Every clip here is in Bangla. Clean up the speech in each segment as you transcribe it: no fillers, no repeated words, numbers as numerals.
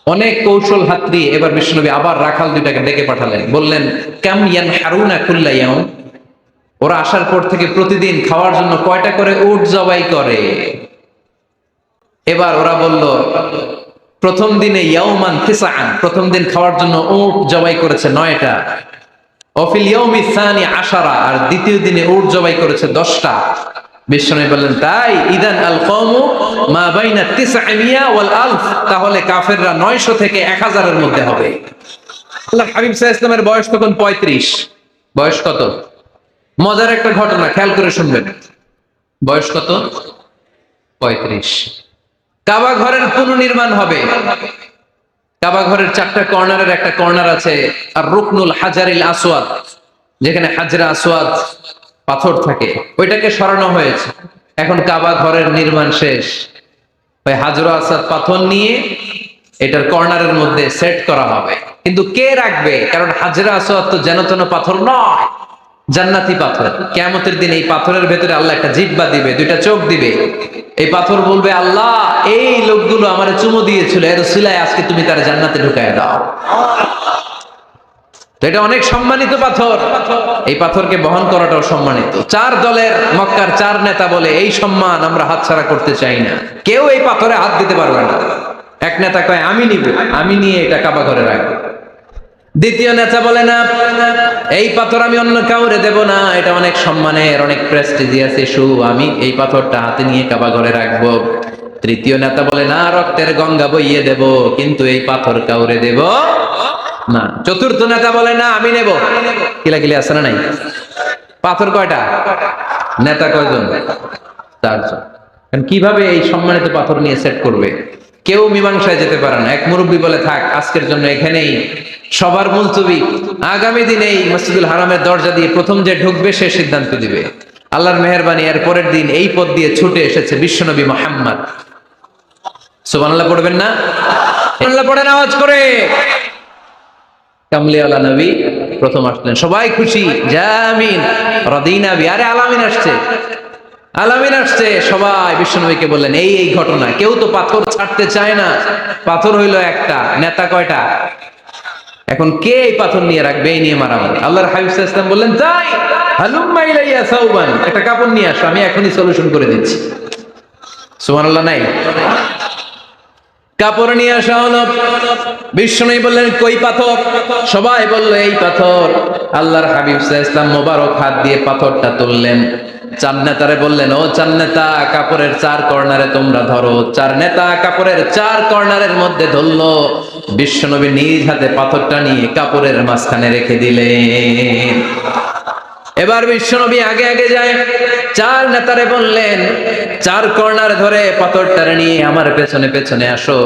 অনেক কৌশল হাতড়ি এবার বিশ্বনবী আবার রাখাল দুইটাকে ডেকে পাঠালেন, বললেন কাম ইয়ানহারুনা কুল্লা ইয়াউম, ওরা আসার পর থেকে প্রতিদিন খাওয়ার জন্য কয়টা করে উট জবাই করে? এবার ওরা বলল প্রথম দিনে ইয়াউমান তিসআন, প্রথম দিন খাওয়ার জন্য উট জবাই করেছে 9টা। অফিল ইয়াউমি সানি আশারা, আর দ্বিতীয় দিনে উট জবাই করেছে 10টা। বিশ্বনবী বললেন তাই ইদান আল কওমু মা বাইনা 900 ওয়াল আলফ, তাহলে কাফেররা 900 থেকে 1000 এর মধ্যে হবে। আল্লাহ হাবিব সাল্লাল্লাহু আলাইহি ওয়াসাল্লামের বয়স তখন 35। বয়স কত? মজার একটা ঘটনা, খেয়াল করে শুনবেন। বয়স কত? 35। কাবা ঘরের পুনর্নির্মাণ হবে। কাবা ঘরের 4টা কর্নারের একটা কর্নার আছে আর রুকনুল হাজারিল আসওয়াদ, যেখানে হাজরা আসওয়াদ পাথর থাকে, ওইটাকে সরানো হয়েছে। এখন কাবা ঘরের নির্মাণ শেষ, ওই হাজরা আসওয়াদ পাথর নিয়ে এটার কর্নারের মধ্যে সেট করা হবে। কিন্তু কে রাখবে? কারণ হাজরা আসওয়াদ তো যেন তেন পাথর নয়, জান্নাতি পাথর। কিয়ামতের দিন এই পাথরের ভেতরে আল্লাহ একটা জিহ্বা দিবে, 2টা চোখ দিবে। এই পাথর বলবে আল্লাহ এই লোকগুলো আমারে চুমু দিয়েছিল, এর উসিলায় আজকে তুমি তার জান্নাতে ঢুকায় দাও। তো এটা অনেক সম্মানিত পাথর, এই পাথরকে বহন করাটাও সম্মানিত। 4 দলের মক্কার 4 নেতা বলে এই সম্মান আমরা হাতছাড়া করতে চাই না, কেউ এই পাথরে হাত দিতে পারবে না। এক নেতা কয় আমি নিব, আমি নিয়ে এটা কাবা ঘরে রাখবো। দ্বিতীয় নেতা বলে না, এই পাথর আমি অন্য কাউরে দেব না, এটা অনেক সম্মানের, অনেক প্রেস্টিজিয়াস ইস্যু, আমি এই পাথরটা হাতে নিয়ে কাবা ঘরে রাখবো। তৃতীয় নেতা বলে না, রক্তের গঙ্গা বইয়ে দেব, কিন্তু এই পাথর কাউরে দেব না। চতুর্থ নেতা বলে না, আমি নেব। কিলাকিলি আছে না নাই? পাথর কয়টা? নেতা কয়জন? 4 জন। কিভাবে এই সম্মানিত পাথর নিয়ে সেট করবে? কেউ মীমাংসায় যেতে পারে না। এক মুরব্বী বলে থাক আজকের জন্য এখানেই সবার মুলতবি, আগামী দিনে এই মসজিদুল হারামের দরজা দিয়ে প্রথম যে ঢুকবে সে সিদ্ধান্ত দিবে। আল্লাহর মেহেরবানি, এর পরের দিন এই পথ দিয়ে ছুটে এসেছে বিশ্বনবী মুহাম্মদ। সুবহানাল্লাহ পড়বেন না? সুবহানাল্লাহ পড়েন আওয়াজ করে। কামলিওয়ালা নবী প্রথম আসলেন, সবাই খুশি, জামিন রাদিনা বি। আরে আলামিন আসছে, আলামিন আসছে। সবাই বিশ্বনবীকে বললেন এই এই ঘটনা। কেউ তো পাথর ছাড়তে চায় না, পাথর হইলো একটা, নেতা কয়টা? এখন কে এই পাথর নিয়ে রাখবে? এই নিয়ে মারামারি। আল্লাহর হাবিব সাল্লাল্লাহু আলাইহি ওয়াসাল্লাম বললেন যাই হালুম্মা ইলাইয়া সাওবান, একটা কাপড় নিয়ে আসো, আমি এখনই সলিউশন করে দিচ্ছি। সুবহানাল্লাহ নাই? কাপড় নিয়ে আসা হলো। বিশ্বনবী বললেন কই পাথর? সবাই বলল এই পাথর। আল্লাহর হাবিব সাল্লাল্লাহু আলাইহি ওয়াসাল্লাম মোবারক হাত দিয়ে পাথরটা তুললেন। 4 নেতারে বললেন ও 4 নেতা, কাপড়ের 4 কর্নারে তোমরা ধরো। 4 নেতা কাপড়ের 4 কর্নারের মধ্যে ধরলো। বিশ্বনবী নিজ হাতে পাথরটা নিয়ে কাপড়ের মাঝখানে রেখে দিলেন। এবার বিশ্বনবী আগে আগে যায়, 4 নেতারে বললেন 4 কর্নার ধরে পাথরটারে নিয়ে আমার পেছনে পেছনে আসো।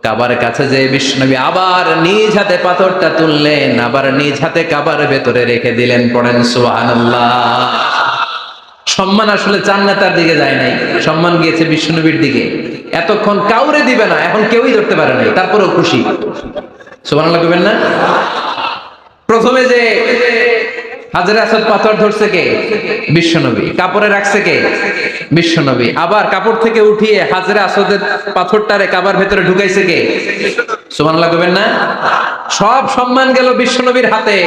কাবার কাছে যে বিশ্বনবী আবার নিজ হাতে পাথরটা তুললেন, আবার নিজ হাতে কাবার ভেতরে রেখে দিলেন। পড়েন সুবহানাল্লাহ। সম্মান আসলে 4 নেতার দিকে যায় নাই, সম্মান গিয়েছে বিশ্বনবীর দিকে। এতক্ষণ কাউরে দিবে না, এখন কেউই ধরতে পারে নাই, তারপরেও খুশি। সুবহানাল্লাহ কইবেন না? প্রথমে যে হাজরে আসওয়াদ পাথর ধরছে কে? বিশ্বনবী। কাপড়ে রাখছে কে? বিশ্বনবী। আবার কাপড় থেকে উঠিয়ে হাজরে আসওয়াদের পাথরটারে কাবার ভেতরে ঢুকাইছে কে? সুবহানাল্লাহ কইবেন না? সব সম্মান গেল বিশ্বনবীর হাতে,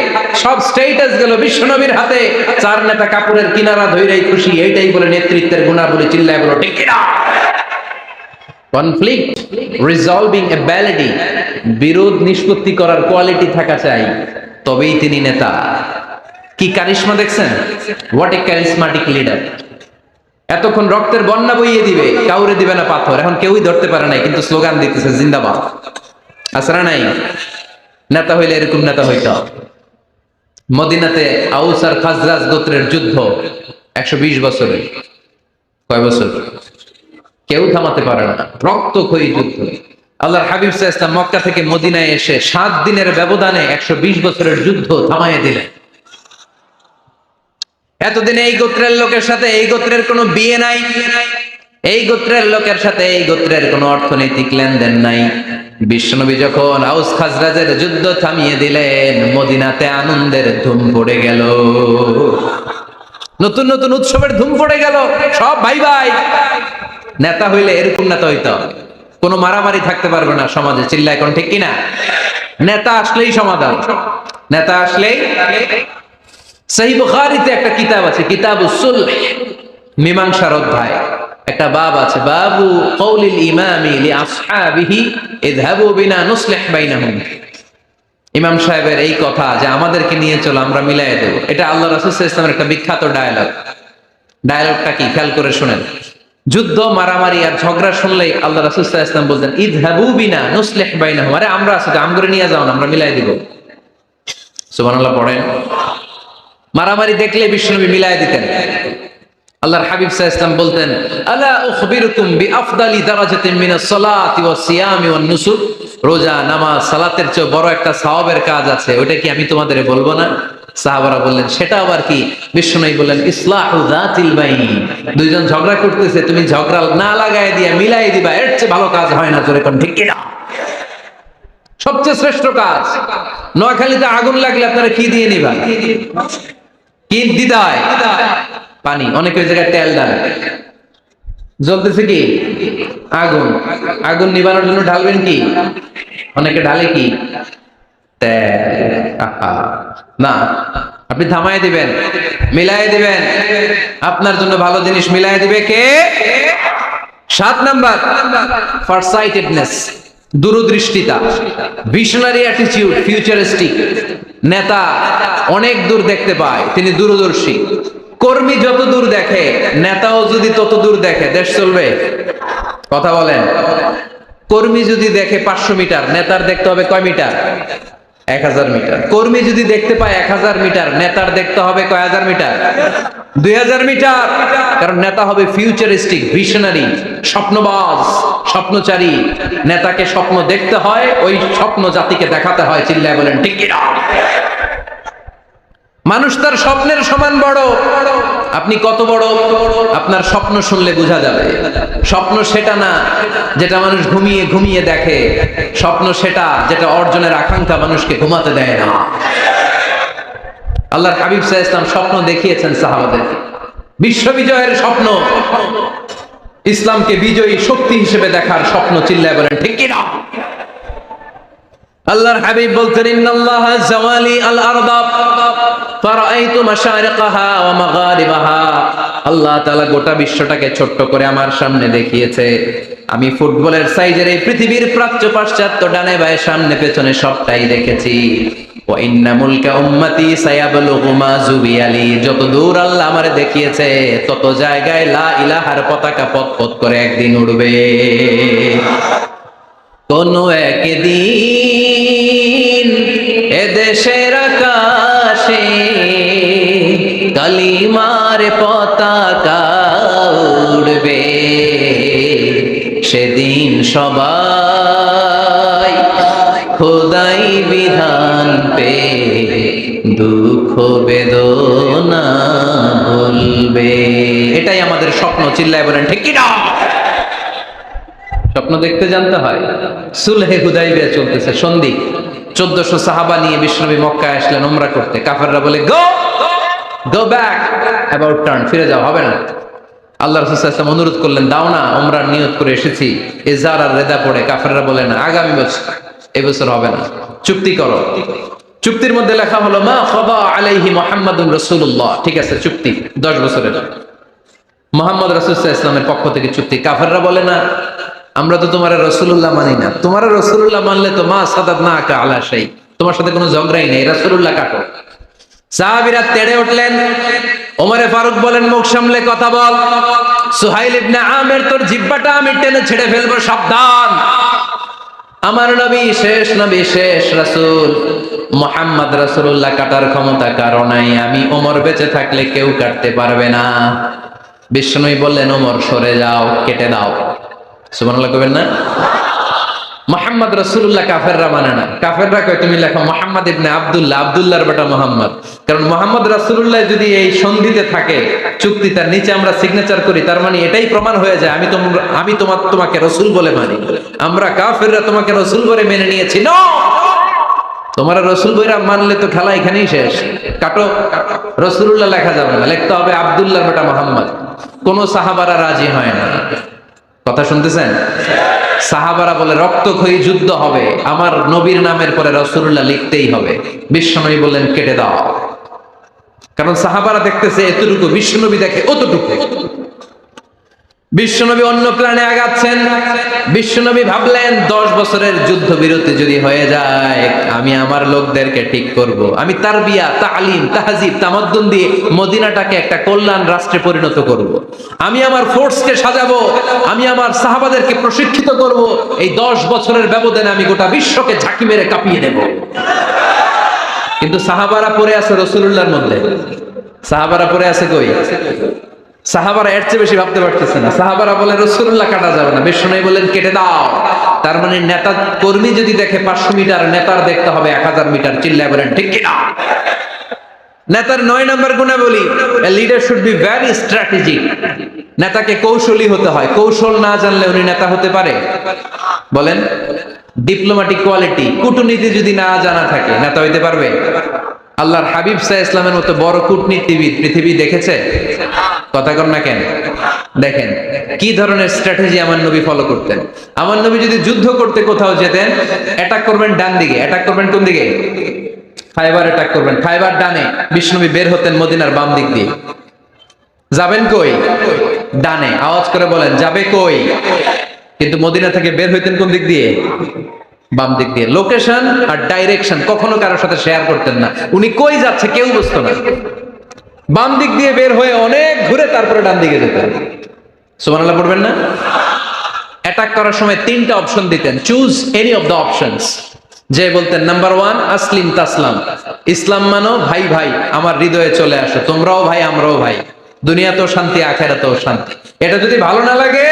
সব স্ট্যাটাস গেল বিশ্বনবীর হাতে। 4 নেতা কাপড়ের কিনারা ধইরাই খুশি। এইটাই বলে নেতৃত্বের গুণাবলী, চিল্লায় বলো ঠিক কিনা? কনফ্লিক্ট রিজলভিং এবিলিটি, বিরোধ নিষ্পত্তি করার কোয়ালিটি থাকা চাই, তবেই তিনি নেতা। কি কারিশমা দেখছেন? What a charismatic leader. এতক্ষণ রক্তের বন্যা বইয়ে দিবে, কাউরে দিবে না পাথর। এখন কেউই ধরতে পারে নাই, কিন্তু স্লোগান দিতেছে জিন্দাবাদ। আসরা নাই? নেতা হইলে এরকম নেতা হইতো। মদিনাতে আউস আর খাজরাজ গোত্রের যুদ্ধ 120 বছরের। কয় বছর? কেউ থামাতে পারে না, রক্তক্ষয়ী যুদ্ধ। আল্লাহর হাবিব সাল্লাল্লাহু আলাইহি ওয়াসাল্লাম মক্কা থেকে মদিনায় এসে 7 দিনের ব্যবধানে 120 বছরের যুদ্ধ থামাইয়া দিলেন। এতদিন এই গোত্রের লোকের সাথে এই গোত্রের কোনো বিয়ে নাই, এই গোত্রের লোকের সাথে এই গোত্রের কোনো অর্থনৈতিক লেনদেন নাই। বিশ্বনবী যখন আউস খাজরাজের যুদ্ধ থামিয়ে দিলেন, মদিনাতে আনন্দের ধুম পড়ে গেল, নতুন নতুন উৎসবের ধুম পড়ে গেল। সব ভাই ভাই। নেতা হইলে এরকম নেতা হইতো। কোনো মারামারি থাকতে পারবে না সমাজে, চিল্লা এখন ঠিক কিনা? নেতা আসলেই সমাধান, নেতা আসলেই। সহিহ বুখারীতে একটা কিতাব আছে, কিতাবুস সুলহ, মীমাংসার অধ্যায়, একটা বাব আছে, বাবু কওলিল ইমামি লিআসহাবিহি ইযহাবু বিনা নুসলিহ বাইনাহুম। ইমাম সাহেবের এই কথা যে আমাদেরকে নিয়ে চলো, আমরা মিলাই দেব, এটা আল্লাহ রাসূল সাল্লাল্লাহু আলাইহি ওয়াসাল্লামের একটা বিখ্যাত ডায়ালগ। ডায়ালগটা কি খেয়াল করে শুনেন। যুদ্ধ, মারামারি আর ঝগড়া শুনলেই আল্লাহ রাসূল সাল্লাল্লাহু আলাইহি ওয়াসাল্লাম বলতেন, ইযহাবু বিনা নুসলিহ বাইনাহুম, আরে আমরা আছি তো, আমগরে নিয়ে যাও না, আমরা মিলাই দিব। সুবহানাল্লাহ পড়েন। মারামারি দেখলে বিশ্বনবী মিলাই দিতেন। আল্লাহর হাবিব সাল্লাল্লাহু আলাইহি ওয়াসাল্লাম বলতেন, আলা উখবিরুকুম বিআফদালি দারাজাতিন মিনাস সালাতি ওয়াস সিয়ামি ওয়ান নুসুক, রোজা, নামাজ, সালাতের চেয়ে বড় একটা সওয়াবের কাজ আছে, ওটা কি আমি তোমাদের বলবো না? সাহাবারা বললেন, সেটা আবার কি? বিশ্বনবী বললেন, ইসলাহু যাতিল বাইন, দুইজন ঝগড়া করতেছে, তুমি ঝগড়া না লাগায় দিয়া মিলাই দিবা, এর চেয়ে ভালো কাজ হয় না, জোরে কোন ঠিক কিনা? সবচেয়ে শ্রেষ্ঠ কাজ। নোয়াখালীতে আগুন লাগলে আপনারা কি দিয়ে নিবা? কি দিদায়? পানি। অনেকে ওই জায়গায় তেল দেয়। জ্বলতেছে কি? আগুন। আগুন নিবানোর জন্য ঢালবেন কি? অনেকে ঢালে কি? তেল। না, আপনি থামায় দিবেন, মিলাই দিবেন। আপনার জন্য ভালো জিনিস মিলাই দিবে কে? 7 নাম্বার, ফারসাইটেডনেস, দূরদৃষ্টিতা, ভিশনারি অ্যাটিটিউড, ফিউচারিস্টিক। নেতা অনেক দূর দেখতে পায়, তিনি দূরদর্শী। কর্মী যত দূর দেখে, নেতাও যদি তত দূর দেখে, দেশ চলবে? কথা বলেন। কর্মী যদি দেখে 500 মিটার, নেতার দেখতে হবে কয় মিটার? 1000 মিটার। কর্মী যদি দেখতে পায় 1000 মিটার, নেতার দেখতে হবে কয় হাজার মিটার? 2000 মিটার। কারণ নেতা হবে ফিউচারিস্টিক, ভিশনারি, স্বপ্নবাজ, স্বপ্নচারী। নেতাকে স্বপ্ন দেখতে হয়, ওই স্বপ্ন জাতিকে দেখাতে হয়, চিল্লায় বলেন ঠিক কিনা? মানুষ তার স্বপ্নের সমান বড়। আপনি কত বড় আপনার স্বপ্ন শুনলে বোঝা যাবে। স্বপ্ন সেটা না যেটা মানুষ ঘুমিয়ে ঘুমিয়ে দেখে, স্বপ্ন সেটা যেটা অর্জনের আকাঙ্ক্ষা মানুষকে ঘুমাতে দেয় না। আল্লাহর হাবিব সাল্লাল্লাহু আলাইহি ওয়াসাল্লাম স্বপ্ন দেখিয়েছেন সাহাবাদের, বিশ্ববিজয়ের স্বপ্ন, ইসলামকে বিজয়ী শক্তি হিসেবে দেখার স্বপ্ন, চিল্লায় বলেন ঠিক কিনা? আল্লাহর হাবিব বলতেন, ইন্নাল্লাহা জাওয়ালি আল আরদা ফারাআইতু মাশারিকাহা ওয়া মাগারিবাহা। আল্লাহ তাআলা গোটা বিশ্বটাকে ছোট্ট করে আমার সামনে দেখিয়েছে। আমি ফুটবলের সাইজের এই পৃথিবীর প্রাচ্য পাশ্চাত্য, ডানে বায়ে সামনে পেছনে সবটাই দেখেছি। ওয়া ইন্না মুলকা উম্মতি সায়াবলুগু মা জুবিয়ালি, যত দূর আল্লাহ আমারে দেখিয়েছে তত জায়গায় লা ইলাহার পতাকা পথ করে একদিন উড়বে। কোন একদিন এদেশের আকাশে কালিমার পতাকা উড়বে, সেদিন সবাই খোদাই বিধান পে দুঃখ বেদনা ভুলবে। এটাই আমাদের স্বপ্ন, চিল্লায় বলেন ঠিক কি না? স্বপ্ন দেখতে জানতে হয়। সুলহে হুদাইবিয়া চলতেছে, সন্ধি। 1400 সাহাবা নিয়ে বিশ্বনবী মক্কায় আসলেন উমরা করতে। কাফেররা বলে, গো ব্যাক, অ্যাবাউট টার্ন, ফিরে যাও, হবে না। আল্লাহ রাসূল সাল্লাল্লাহু আলাইহি ওয়াসাল্লাম অনুরোধ করলেন, দাও না, উমরার নিয়ত করে এসেছি। ইজার আর রেদা পড়ে কাফেররা বলে, না, আগামী বছর, এই বছর হবে না, চুক্তি করো। চুক্তির মধ্যে লেখা হলো, মা খাবা আলাইহি মুহাম্মাদুর রাসূলুল্লাহ। ঠিক আছে, চুক্তি 10 বছরের, মুহাম্মদ রাসূল সাল্লাল্লাহু আলাইহি ওয়াসাল্লামের পক্ষ থেকে চুক্তি। কাফেররা বলে, না, আমরা তো তোমার রাসূলুল্লাহ মানি না। তোমার রাসূলুল্লাহ মানলে তো মা সাদাদনাকা আলা শাই, তোমার সাথে কোনো ঝগড়াই নেই, রাসূলুল্লাহ কাটো। সাহাবীরা তেড়ে উঠলেন। ওমরে ফারুক বলেন, মুখ সামলে কথা বল। সুহাইল ইবনে আমির, তোর জিহ্বাটা আমি টেনে ছেড়ে ফেলবো, সাবধান। আমার নবী শেষ নবী, শেষ রাসূল মুহাম্মদ রাসূলুল্লাহ কাটার ক্ষমতা কারো নাই, আমি ওমর বেঁচে থাকলে কেউ কাটতে পারবে না। বিশ্বনবী বললেন, ওমর সরে যাও, কেটে দাও। সুবহানাল্লাহ কইবেন না? মুহাম্মদ রাসূলুল্লাহ কাফেররা মানে না। কাফেররা কয়, তুমি লেখো মুহাম্মদ ইবনে আব্দুল্লাহ, আব্দুল্লাহর বেটা মুহাম্মদ। কারণ মুহাম্মদ রাসূলুল্লাহ যদি এই সন্ধিতে থাকে, চুক্তি, তার নিচে আমরা সিগনেচার করি, তার মানে এটাই প্রমাণ হয়ে যায় আমি তোমাকে রাসূল বলে মানি। আমরা কাফেররা তোমাকে রাসূল বলে মেনে নিয়েছি। নো, তোমার রাসূল বইরা মানলে তো খেলা এখানেই শেষ। কাটো, রাসূলুল্লাহ লেখা যাবে না, লিখতে হবে আব্দুল্লাহর বেটা মুহাম্মদ। কোন সাহাবারা রাজি হয় না। কথা শুনতেছেন? সাহাবারা বলে রক্তক্ষয়ী যুদ্ধ হবে, আমার নবীর নামের পরে রাসূলুল্লাহ লিখতেই হবে। বিশ্বনবী বললেন কেটে দাও, কারণ সাহাবারা দেখতেছে এতটুকু, বিশ্বনবী দেখে অতটুকু। বিশ্বনবী অন্য প্ল্যানে আগাচ্ছেন। বিশ্বনবী ভাবলেন 10 বছরের যুদ্ধ বিরতি যদি হয়ে যায়, আমি আমার লোকদেরকে ঠিক করব। আমি তারবিয়া, তালিম, তাহজিব, তামাদ্দুন দিয়ে মদিনাটাকে একটা কল্যাণ রাষ্ট্রে পরিণত করব। আমি আমার ফোর্সকে সাজাবো, আমি আমার সাহাবাদেরকে প্রশিক্ষিত করব। এই 10 বছরের ব্যবধানে আমি গোটা বিশ্বকে ঝাঁকি মেরে কাঁপিয়ে দেব। কিন্তু সাহাবারা পড়ে আছে রাসূলুল্লাহর মধ্যে। সাহাবারা পড়ে আছে কই? সাহাবারা এর চেয়ে বেশি ভাবতে পারতেছে না। সাহাবারা বলে রাসূলুল্লাহ কাটা যাবে না। বিশ্বনবী বলেন কেটে দাও। তার মানে নেতা কর্মী যদি দেখে 500 মিটার, নেতার দেখতে হবে 1000 মিটার। চিল্লায় বলেন ঠিক কি না? নেতার 9 নম্বর গুণাবলী, a leader should be very strategic। নেতাকে কৌশলী হতে হয়। কৌশল না জানলে উনি নেতা হতে পারে? বলেন। ডিপ্লোম্যাটিক কোয়ালিটি, কূটনীতি যদি না জানা থাকে, নেতা হইতে পারবে? আল্লাহর হাবিব সাল্লাল্লাহু আলাইহি ওয়াসাল্লামের মতো বড় কূটনীতিবিদ পৃথিবী দেখেছে? কথা কর না কেন? দেখেন কি ধরনের স্ট্র্যাটেজি আমার নবী ফলো করতেন। আমার নবী যদি যুদ্ধ করতে কোথাও যেতেন, অ্যাটাক করবেন ডান দিকে, অ্যাটাক করবেন কোন দিকে? খায়বার অ্যাটাক করবেন, খায়বার ডানে। বিশ্বনবী বের হতেন মদিনার বাম দিক দিয়ে। যাবেন কই? ডানে। আওয়াজ করে বলেন যাবে কই? কিন্তু মদিনা থেকে বের হইতেন কোন দিক দিয়ে? বাম দিক দিয়ে। লোকেশন আর ডাইরেকশন কখনো কারোর সাথে শেয়ার করতেন না। উনি কই যাচ্ছে কেউ বুঝতো না। বাম দিক দিয়ে বের হয়ে অনেক ঘুরে তারপরে ডান দিকে যেতেন। সুবহানাল্লাহ পড়বেন না? অ্যাটাক করার সময় 3টা অপশন দিতেন, choose any of the options. যে বলতেন নাম্বার 1 আসলিম তাসলাম, ইসলাম মানো, ভাই ভাই আমার হৃদয়ে চলে আসো, তোমরাও ভাই আমরাও ভাই, দুনিয়াতেও শান্তি আখিরাতেও শান্তি। এটা যদি ভালো না লাগে,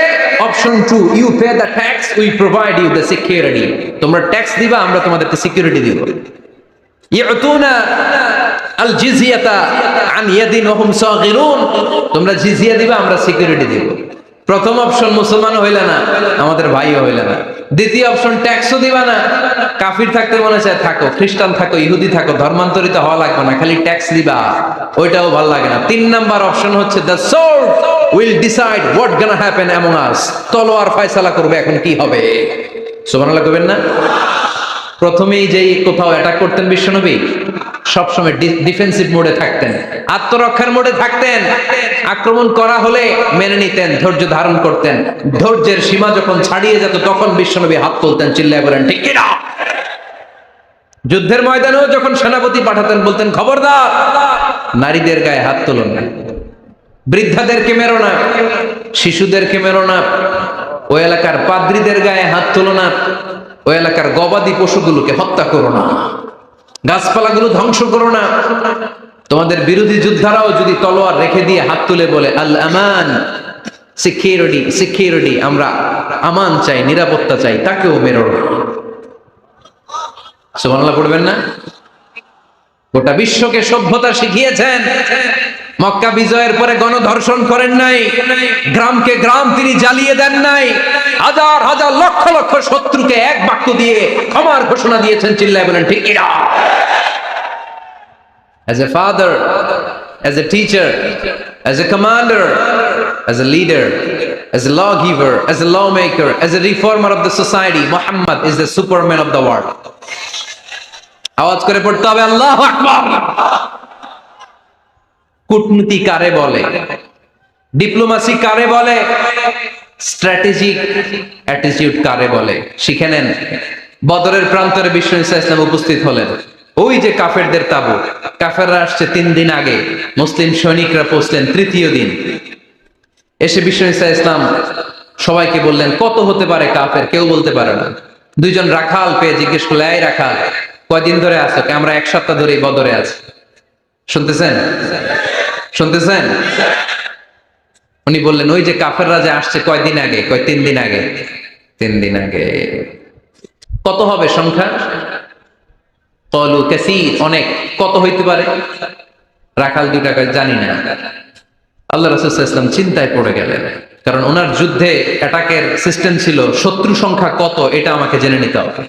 option 2 you pay the tax, we provide you the security. তোমরা ট্যাক্স দিবা, আমরা তোমাদেরকে সিকিউরিটি দিব। ইউতুনা আল জিজিয়াতা আন ইয়াদিন ওয়া হুম সাগিরুন, তোমরা জিজিয়া দিবা, আমরা সিকিউরিটি দিব। প্রথম অপশন মুসলমান হইলে না, আমাদের ভাইও হইলে না। দ্বিতীয় অপশন ট্যাক্সও দিবা না, কাফির থাকতে মনে চায় থাকো, খ্রিস্টান থাকো, ইহুদি থাকো, ধর্মান্তরিত হওয়া লাগবে না, খালি ট্যাক্স দিবা, ওইটাও ভালো লাগে না। 3 নাম্বার অপশন হচ্ছে the sword will decide what gonna happen among আস, তলোয়ার ফয়সালা করবে এখন কি হবে। সুবহানাল্লাহ কইবেন না? প্রথমেই যেই কোথাও অ্যাটাক করতেন বিশ্বনবী, সবসময় ডিফেন্সিভ মোডে থাকতেন, আত্মরক্ষার মোডে থাকতেন। আক্রমণ করা হলে মেনে নিতেন, ধৈর্য ধারণ করতেন। ধৈর্যের সীমা যখন ছাড়িয়ে যেত তখন বিশ্বনবী হাত তুলতেন, চিল্লায় বলেন ঠিক কি না? যুদ্ধের ময়দানেও যখন সেনাপতি পাঠাতেন বলতেন খবরদার নারীদের গায়ে হাত তুলুন না, বৃদ্ধাদেরকে মেরো না, শিশুদেরকে মেরো না, ওই এলাকার পাদ্রীদের গায়ে হাত তুলো না, ওই এলাকার গবাদি পশুগুলোকে হত্যা করো না, গাছপালাগুলো ধ্বংস করো না। তোমাদের বিরোধী যোদ্ধারাও যদি তলোয়ার রেখে দিয়ে হাত তুলে বলে আল আমান, সিকিউরিটি সিকিউরিটি, আমরা আমান চাই, নিরাপত্তা চাই, তাকেও মেরো না। সুবহানাল্লাহ পড়বেন না? গোটা বিশ্বকে সভ্যতা শিখিয়েছেন। মক্কা বিজয়ের পরে গণধর্ষণ করেন নাই, গ্রামকে গ্রাম তিনি জ্বালিয়ে দেন নাই, হাজার হাজার লক্ষ লক্ষ শত্রুকে এক বাক্য দিয়ে ক্ষমার ঘোষণা দিয়েছেন, চিল্লায় বলেন ঠিক কিনা? As a father, as a teacher, as a commander, as a leader, as a lawgiver, as a lawmaker, as a reformer of the society, Muhammad is the superman of the world. আওয়াজ করে পড়তে হবে আল্লাহু আকবার। কূটনীতি কারে বলে? ডিপ্লোমাসি কারে বলে? স্ট্র্যাটেজিক অ্যাটিটিউড কারে বলে? শিখে নেন। বদরের প্রান্তরে বিশ্বনবী সাল্লাল্লাহু আলাইহি ওয়াসাল্লাম উপস্থিত হলেন। ওই যে কাফেরদের তাবু, কাফেররা আসছে 3 দিন আগে, মুসলিম সৈনিকরা পৌঁছলেন 3য় দিন। এসে বিশ্বনবী সাল্লাল্লাহু আলাইহি ওয়াসাল্লাম সবাইকে বললেন কত হতে পারে কাফের, কেউ বলতে পারে না। 2 জন রাখাল পেয়ে জিজ্ঞেস করলে, এই রাখাল কয়দিন ধরে আছো? আমরা 1 সপ্তাহ ধরে বদরে আছি। শুনতেছেন? শুনতেছেন? উনি বললেন ওই যে কাফেররা যে আসছে কয়দিন আগে? কয় 3 দিন আগে। 3 দিন আগে। কত হবে সংখ্যা? কলু কাসীর, অনেক। কত হইতে পারে? রাখাল 2 টাকা জানি না। আল্লাহ রাসূল সাল্লাল্লাহু আলাইহি ওয়াসাল্লাম চিন্তায় পড়ে গেলেন, কারণ ওনার যুদ্ধে অ্যাটাকের সিস্টেম ছিল শত্রু সংখ্যা কত এটা আমাকে জেনে নিতে হবে।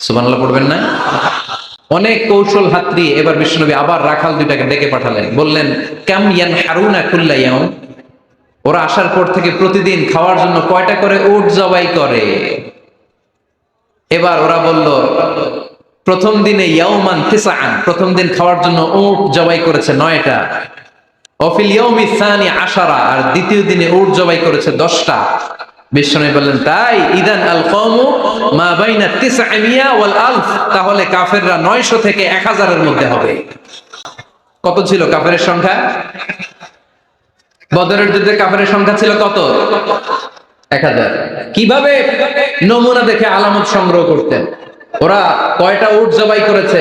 সুবহানাল্লাহ পড়বেন না? অনেক কৌশল হাতড়ি এবার বিশ্বনবী আবার রাখাল 2টাকে ডেকে পাঠালেন, বললেন কাম ইয়ানহারুনা কুল্লা ইয়াউম, ওরা আসার পর থেকে প্রতিদিন খাওয়ার জন্য কয়টা করে উট জবাই করে। এবার ওরা বলল প্রথম দিনে ইয়াউমান তিসআন, প্রথম দিন খাওয়ার জন্য উট জবাই করেছে 9টা। ওয়াফিল ইয়াউমি সানি 10, আর দ্বিতীয় দিনে উট জবাই করেছে 10টা। বিশ্বনবী বললেন তাই ইদান আল কওমু মা বাইনা 900 ওয়াল আলফ, তাহলে কাফেররা 900 থেকে 1000 এর মধ্যে হবে। কত ছিল কাফেরের সংখ্যা? বদরের যুদ্ধে কাফেরের সংখ্যা ছিল কত? 1000। কিভাবে নমুনা দেখে আলামত সংগ্রহ করতেন? ওরা কয়টা উট জবাই করেছে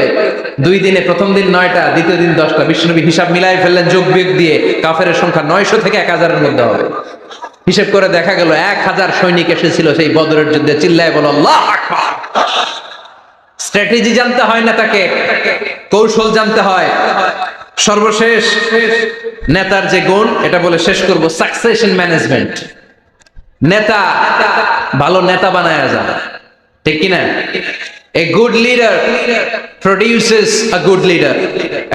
2 দিনে? প্রথম দিন 9টা, দ্বিতীয় দিন 10টা। বিশ্বনবী হিসাব মিলাই ফেললেন যোগ বিয়োগ দিয়ে, কাফেরের সংখ্যা 900 থেকে 1000 এর মধ্যে হবে। হিসেব করে দেখা গেল 1000 সৈনিক এসেছিল সেই বদরের যুদ্ধে। চিল্লায় বলো আল্লাহু আকবার। স্ট্র্যাটেজি জানতে হয় না, তাকে কৌশল জানতে হয়। সর্বশেষ নেতার যে গুণ, এটা বলে শেষ করব, সাকসেশন ম্যানেজমেন্ট। নেতা ভালো নেতা বানায়া যায়, ঠিক কিনা? A good leader produces a good leader.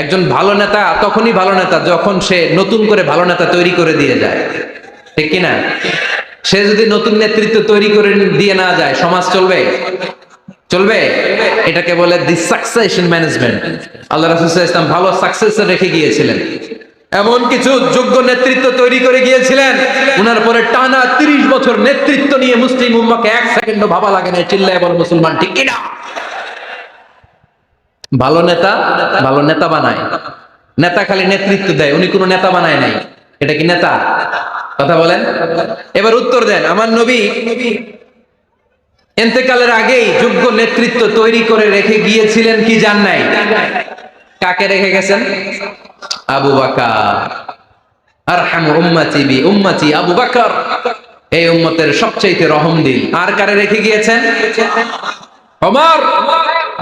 একজন ভালো নেতা তখনই ভালো নেতা যখন সে নতুন করে ভালো নেতা তৈরি করে দিয়ে যায়, ঠিক কিনা? সে যদি নতুন নেতৃত্ব তৈরি করে দিয়ে না যায়, সমাজ চলবে? চলবে? এটাকে বলে দি সাকসেশন ম্যানেজমেন্ট। আল্লাহ রাসূল সাল্লাল্লাহু আলাইহি ওয়াসাল্লাম ভালো সাকসেসর রেখে গিয়েছিলেন, এমন কিছু যোগ্য নেতৃত্ব তৈরি করে গিয়েছিলেন, উনার পরে টানা 30 বছর নেতৃত্ব নিয়ে মুসলিম উম্মাহকে 1 সেকেন্ডও ভাবা লাগে না। চিল্লায় বল মুসলমান, ঠিক কিনা? ভালো নেতা ভালো নেতা বানায়। নেতা খালি নেতৃত্ব দেয়, উনি কোনো নেতা বানায় নাই। এটা কি নেতা? কথা বলেন। এবার উত্তর দেন। আমার নবী ইন্তেকালের আগেই যোগ্য নেতৃত্ব তৈরি করে রেখে গিয়েছিলেন কি জান নাই? কাকে রেখে গেছেন? আবু বকর। আরহামু উম্মতি বি উম্মতি আবু বকর, এই উম্মতের সবচেয়ে রহমদিল। আর কারে রেখে গিয়েছেন? ওমর।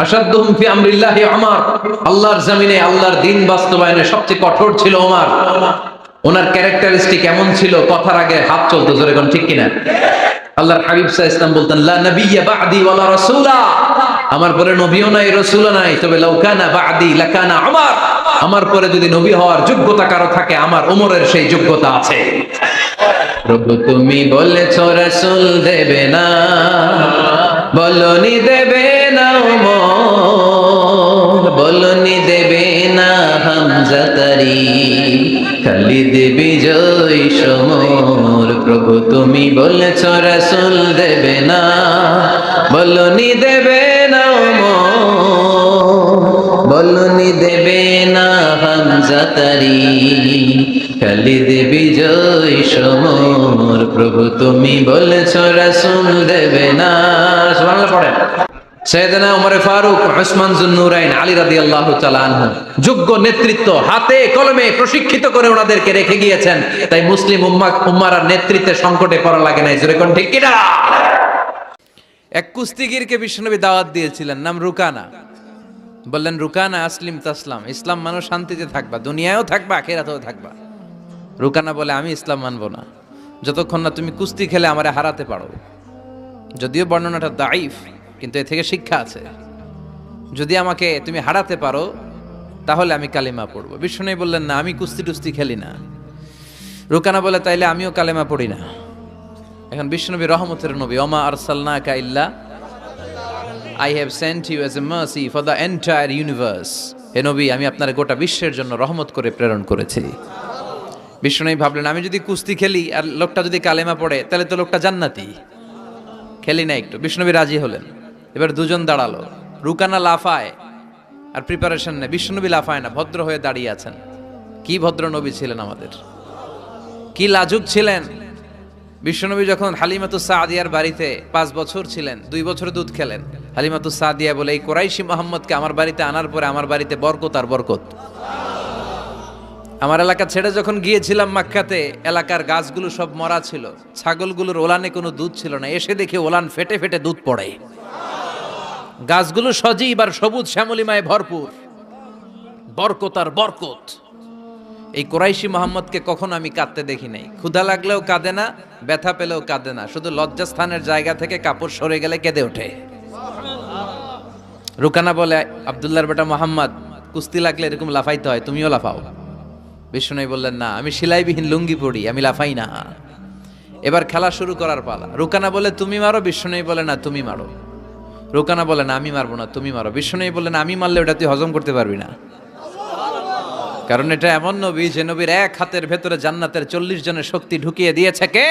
আশাদ্দুহুম ফি আমরিল্লাহি ওমর, আল্লাহর জমিনে আল্লাহর দ্বীন বাস্তবায়নে সবচেয়ে কঠোর ছিল ওমর। ওনার ক্যারেক্টারিস্টিক এমন ছিল, কথার আগে হাত চলতো, জোরে কোন ঠিক কিনা? আল্লাহর হাবিব সাল্লাল্লাহু আলাইহি ওয়াসাল্লাম বলতেন লা নাবিয়্যা বা'দি ওয়ালা রাসূলা, আমার পরে নবীও নাই রাসূলও নাই, তবে লাউ কানা বা'দি লাকানা ওমর, আমার পরে যদি নবী হওয়ার যোগ্যতা কারো থাকে আমার ওমরের সেই যোগ্যতা আছে। প্রভু তুমি বলেছো রাসূল দেবে না, বলনি দেবে না ওমর, বলনি দেবে না হামজা তারি, খালিদ বিজয় সমর। প্রভু তুমি বলেছো রাসূল দেবে না, বলনি দেবে না ওমর, বলনি দেবে না হামজা তারি, খালিদ বিজয় সমর। প্রভু তুমি বলেছো রাসূল দেবে না। সুবহানাল্লাহ পড়েন। সাইয়েদনা ওমর ফারুক, উসমান যুন্নুরাইন, আলী রাদিয়াল্লাহু তাআলা আনহু যোগ্য নেতৃত্ব হাতে কলমে প্রশিক্ষিত করে ওনাদেরকে রেখে গিয়েছেন। তাই মুসলিম উম্মাহর নেতৃত্বের সংকটে পড়া লাগে নাই, জোরে কোন ঠিক কিনা? এক কুস্তিগিরকে বিশ্বনবী দাওয়াত দিয়েছিলেন, নাম রুকানা। বললেন রুকানা আসলিম তাসলাম, ইসলাম মানো শান্তিতে থাকবা, দুনিয়ায়ও থাকবা আখিরাতেও থাকবা। রুকানা বলে আমি ইসলাম মানবো না যতক্ষণ না তুমি কুস্তি খেলে আমারে হারাতে পারো। যদিও বর্ণনাটা দাঈফ, কিন্তু এ থেকে শিক্ষা আছে। যদি আমাকে তুমি হারাতে পারো তাহলে আমি কালিমা পড়বো। বিশ্বনবী বললেন না, আমি কুস্তি টুস্তি খেলি না। রুকানা বলে তাইলে আমিও কালিমা পড়ি না। এখন বিশ্বনবী রহমতের নবী, ওমা আরসালনাকা ইল্লা I have sent you as a mercy for the entire universe. হে নবী, আমি আপনার গোটা বিশ্বের জন্য রহমত করে প্রেরণ করেছি। বিশ্বনবী ভাবলেন আমি যদি কুস্তি খেলি আর লোকটা যদি কালেমা পড়ে তাহলে তো লোকটা জান্নাতি, খেলি না একটু। বিশ্বনবী রাজি হলেন। এবার দুজন দাঁড়ালো, রুকানা লাফায় আর প্রিপারেশন নেই, বিশ্বনবী লাফায় না, ভদ্র হয়ে দাঁড়িয়ে আছেন। কি ভদ্র নবী ছিলেন আমাদের, কি লাজুক ছিলেন। বিশ্বনবী যখন হালিমাতুস সাদিয়ার বাড়িতে 5 বছর ছিলেন, 2 বছর দুধ খেলেন। হালিমাতুস সাদিয়া বলে এই কুরাইশি মুহাম্মদকে আমার বাড়িতে আনার পরে আমার বাড়িতে বরকত আর বরকত। আমার এলাকা ছেড়ে যখন গিয়েছিলাম মক্কাতে, এলাকার গাছগুলো সব মরা ছিল, ছাগলগুলোর ওলানে কোনো দুধ ছিল না। এসে দেখে ওলান ফেটে ফেটে দুধ পড়ে, গাছগুলো সজীব আর সবুজ শ্যামলিমায় ভরপুর, বরকত আর বরকত। এই কুরাইশি মুহাম্মদকে কখনো আমি কাঁদতে দেখি নাই। ক্ষুধা লাগলেও কাঁদে না, ব্যথা পেলেও কাঁদে না, শুধু লজ্জাস্থানের জায়গা থেকে কাপড় সরে গেলে কেঁদে ওঠে। রুকানা বলে আব্দুল্লাহর বেটা মুহাম্মদ, কুস্তি লাগলে এরকম লাফাইতে হয়, তুমিও লাফাও। বিষ্ণু বললেন, না, আমি সেলাইবিহীন লুঙ্গি পরি, আমি লাফাই না। এবার খেলা শুরু করার পালা। রুকানা বলে, তুমি মারো। বিষ্ণু বলে, না, তুমি মারো। রুকানা বলে, না, আমি মারবো না, তুমি মারো। বিষ্ণু বললেন, আমি মারলে ওটা তুই হজম করতে পারবি না, কারণ এটা এমন নবী যে নবীর এক হাতের ভেতরে জান্নাতের 40 জনের শক্তি ঢুকিয়ে দিয়েছে কে?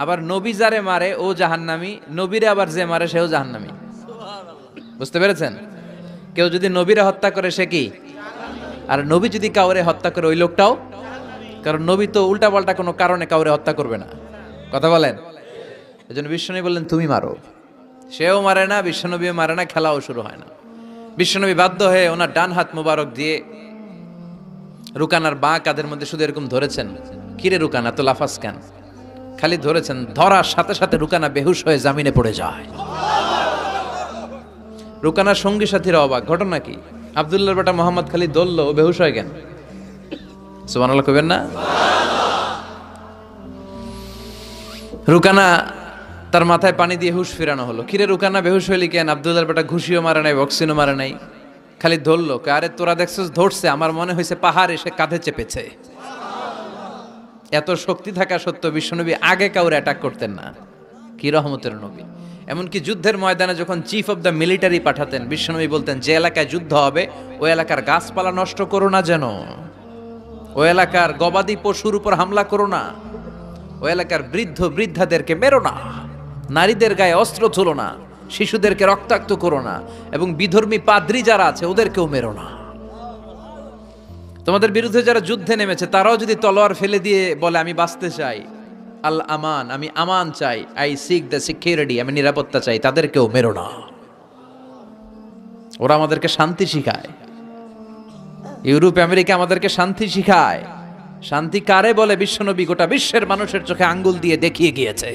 আবার নবী যারে মারে ও জাহান্নামী, নবীরে আবার যে মারে সেও জাহান্নামী। বুঝতে পেরেছেন? কেউ যদি নবীরে হত্যা করে সে কি? আর নবী যদি কাউরে হত্যা করে ওই লোকটাও, কারণ নবী তো উল্টাপাল্টা কোনো কারণে কাউরে হত্যা করবে না। কথা বলেন? এজন্য বিশ্বনবী বললেন, তুমি মারো। সেও মারে না, বিশ্বনবীও মারে না, খেলাও শুরু হয় না। বিশ্বনবী বাধ্য হয়ে ওনার ডান হাত মুবারক দিয়ে রুকানার বাঁ কাঁধের মধ্যে শুধু এরকম ধরেছেন। কিরে রুকানা, তো লাফাস কেন? খালি ধরেছেন, ধরার সাথে সাথে রুকানা বেহুশ হয়ে জামিনে পড়ে যায়। রুকানার সঙ্গী সাথীরা অবাক, ঘটনা কি? আব্দুল্লাহর বেটা মোহাম্মদ খালি দলল, ও বেহুশ হয়ে গেল। সুবহানাল্লাহ কইবেন না? রুকানা তার মাথায় পানি দিয়ে হুশ ফিরানো হলো। কিরে রুকানা, বেহুশ হইলি কেন? আব্দুল্লাহর বেটা ঘুষিও মারে নাই, বক্সিনও মারে নাই, খালি ধরলো। আরে তোরা দেখছিস ধরছে, আমার মনে হয়েছে পাহাড় এসে কাঁধে চেপেছে। এত শক্তি থাকা সত্ত্বেও বিশ্বনবী আগে কাউরে অ্যাটাক করতেন না। কি রহমতের নবী! এমনকি যুদ্ধের ময়দানে যখন চিফ অব দ্য মিলিটারি পাঠাতেন, বিশ্বনবী বলতেন, যে এলাকায় যুদ্ধ হবে ওই এলাকার গাছপালা নষ্ট করো না, যেন ওই এলাকার গবাদি পশুর উপর হামলা করো না, ওই এলাকার বৃদ্ধ বৃদ্ধাদেরকে মেরো না, নারীদের গায়ে অস্ত্র তুলো না, শিশুদেরকে রক্তাক্ত করো না, এবং বিধর্মী পাদ্রী যারা আছে ওদেরকেও মেরো না। তোমাদের বিরুদ্ধে যারা যুদ্ধে নেমেছে তারাও যদি তলোয়ার ফেলে দিয়ে বলে, আমি বাঁচতে চাই, আল আমান, আমি আমান চাই, আই সিক দ্য সিকিউরিটি, আমি নিরাপত্তা চাই, তাদেরকেও মেরো না। ওরা আমাদেরকে শান্তি শিখায়। ইউরোপ আমেরিকা আমাদেরকে শান্তি শিখায়। শান্তি কারে বলে বিশ্বনবী গোটা বিশ্বের মানুষের চোখে আঙ্গুল দিয়ে দেখিয়ে গিয়েছে।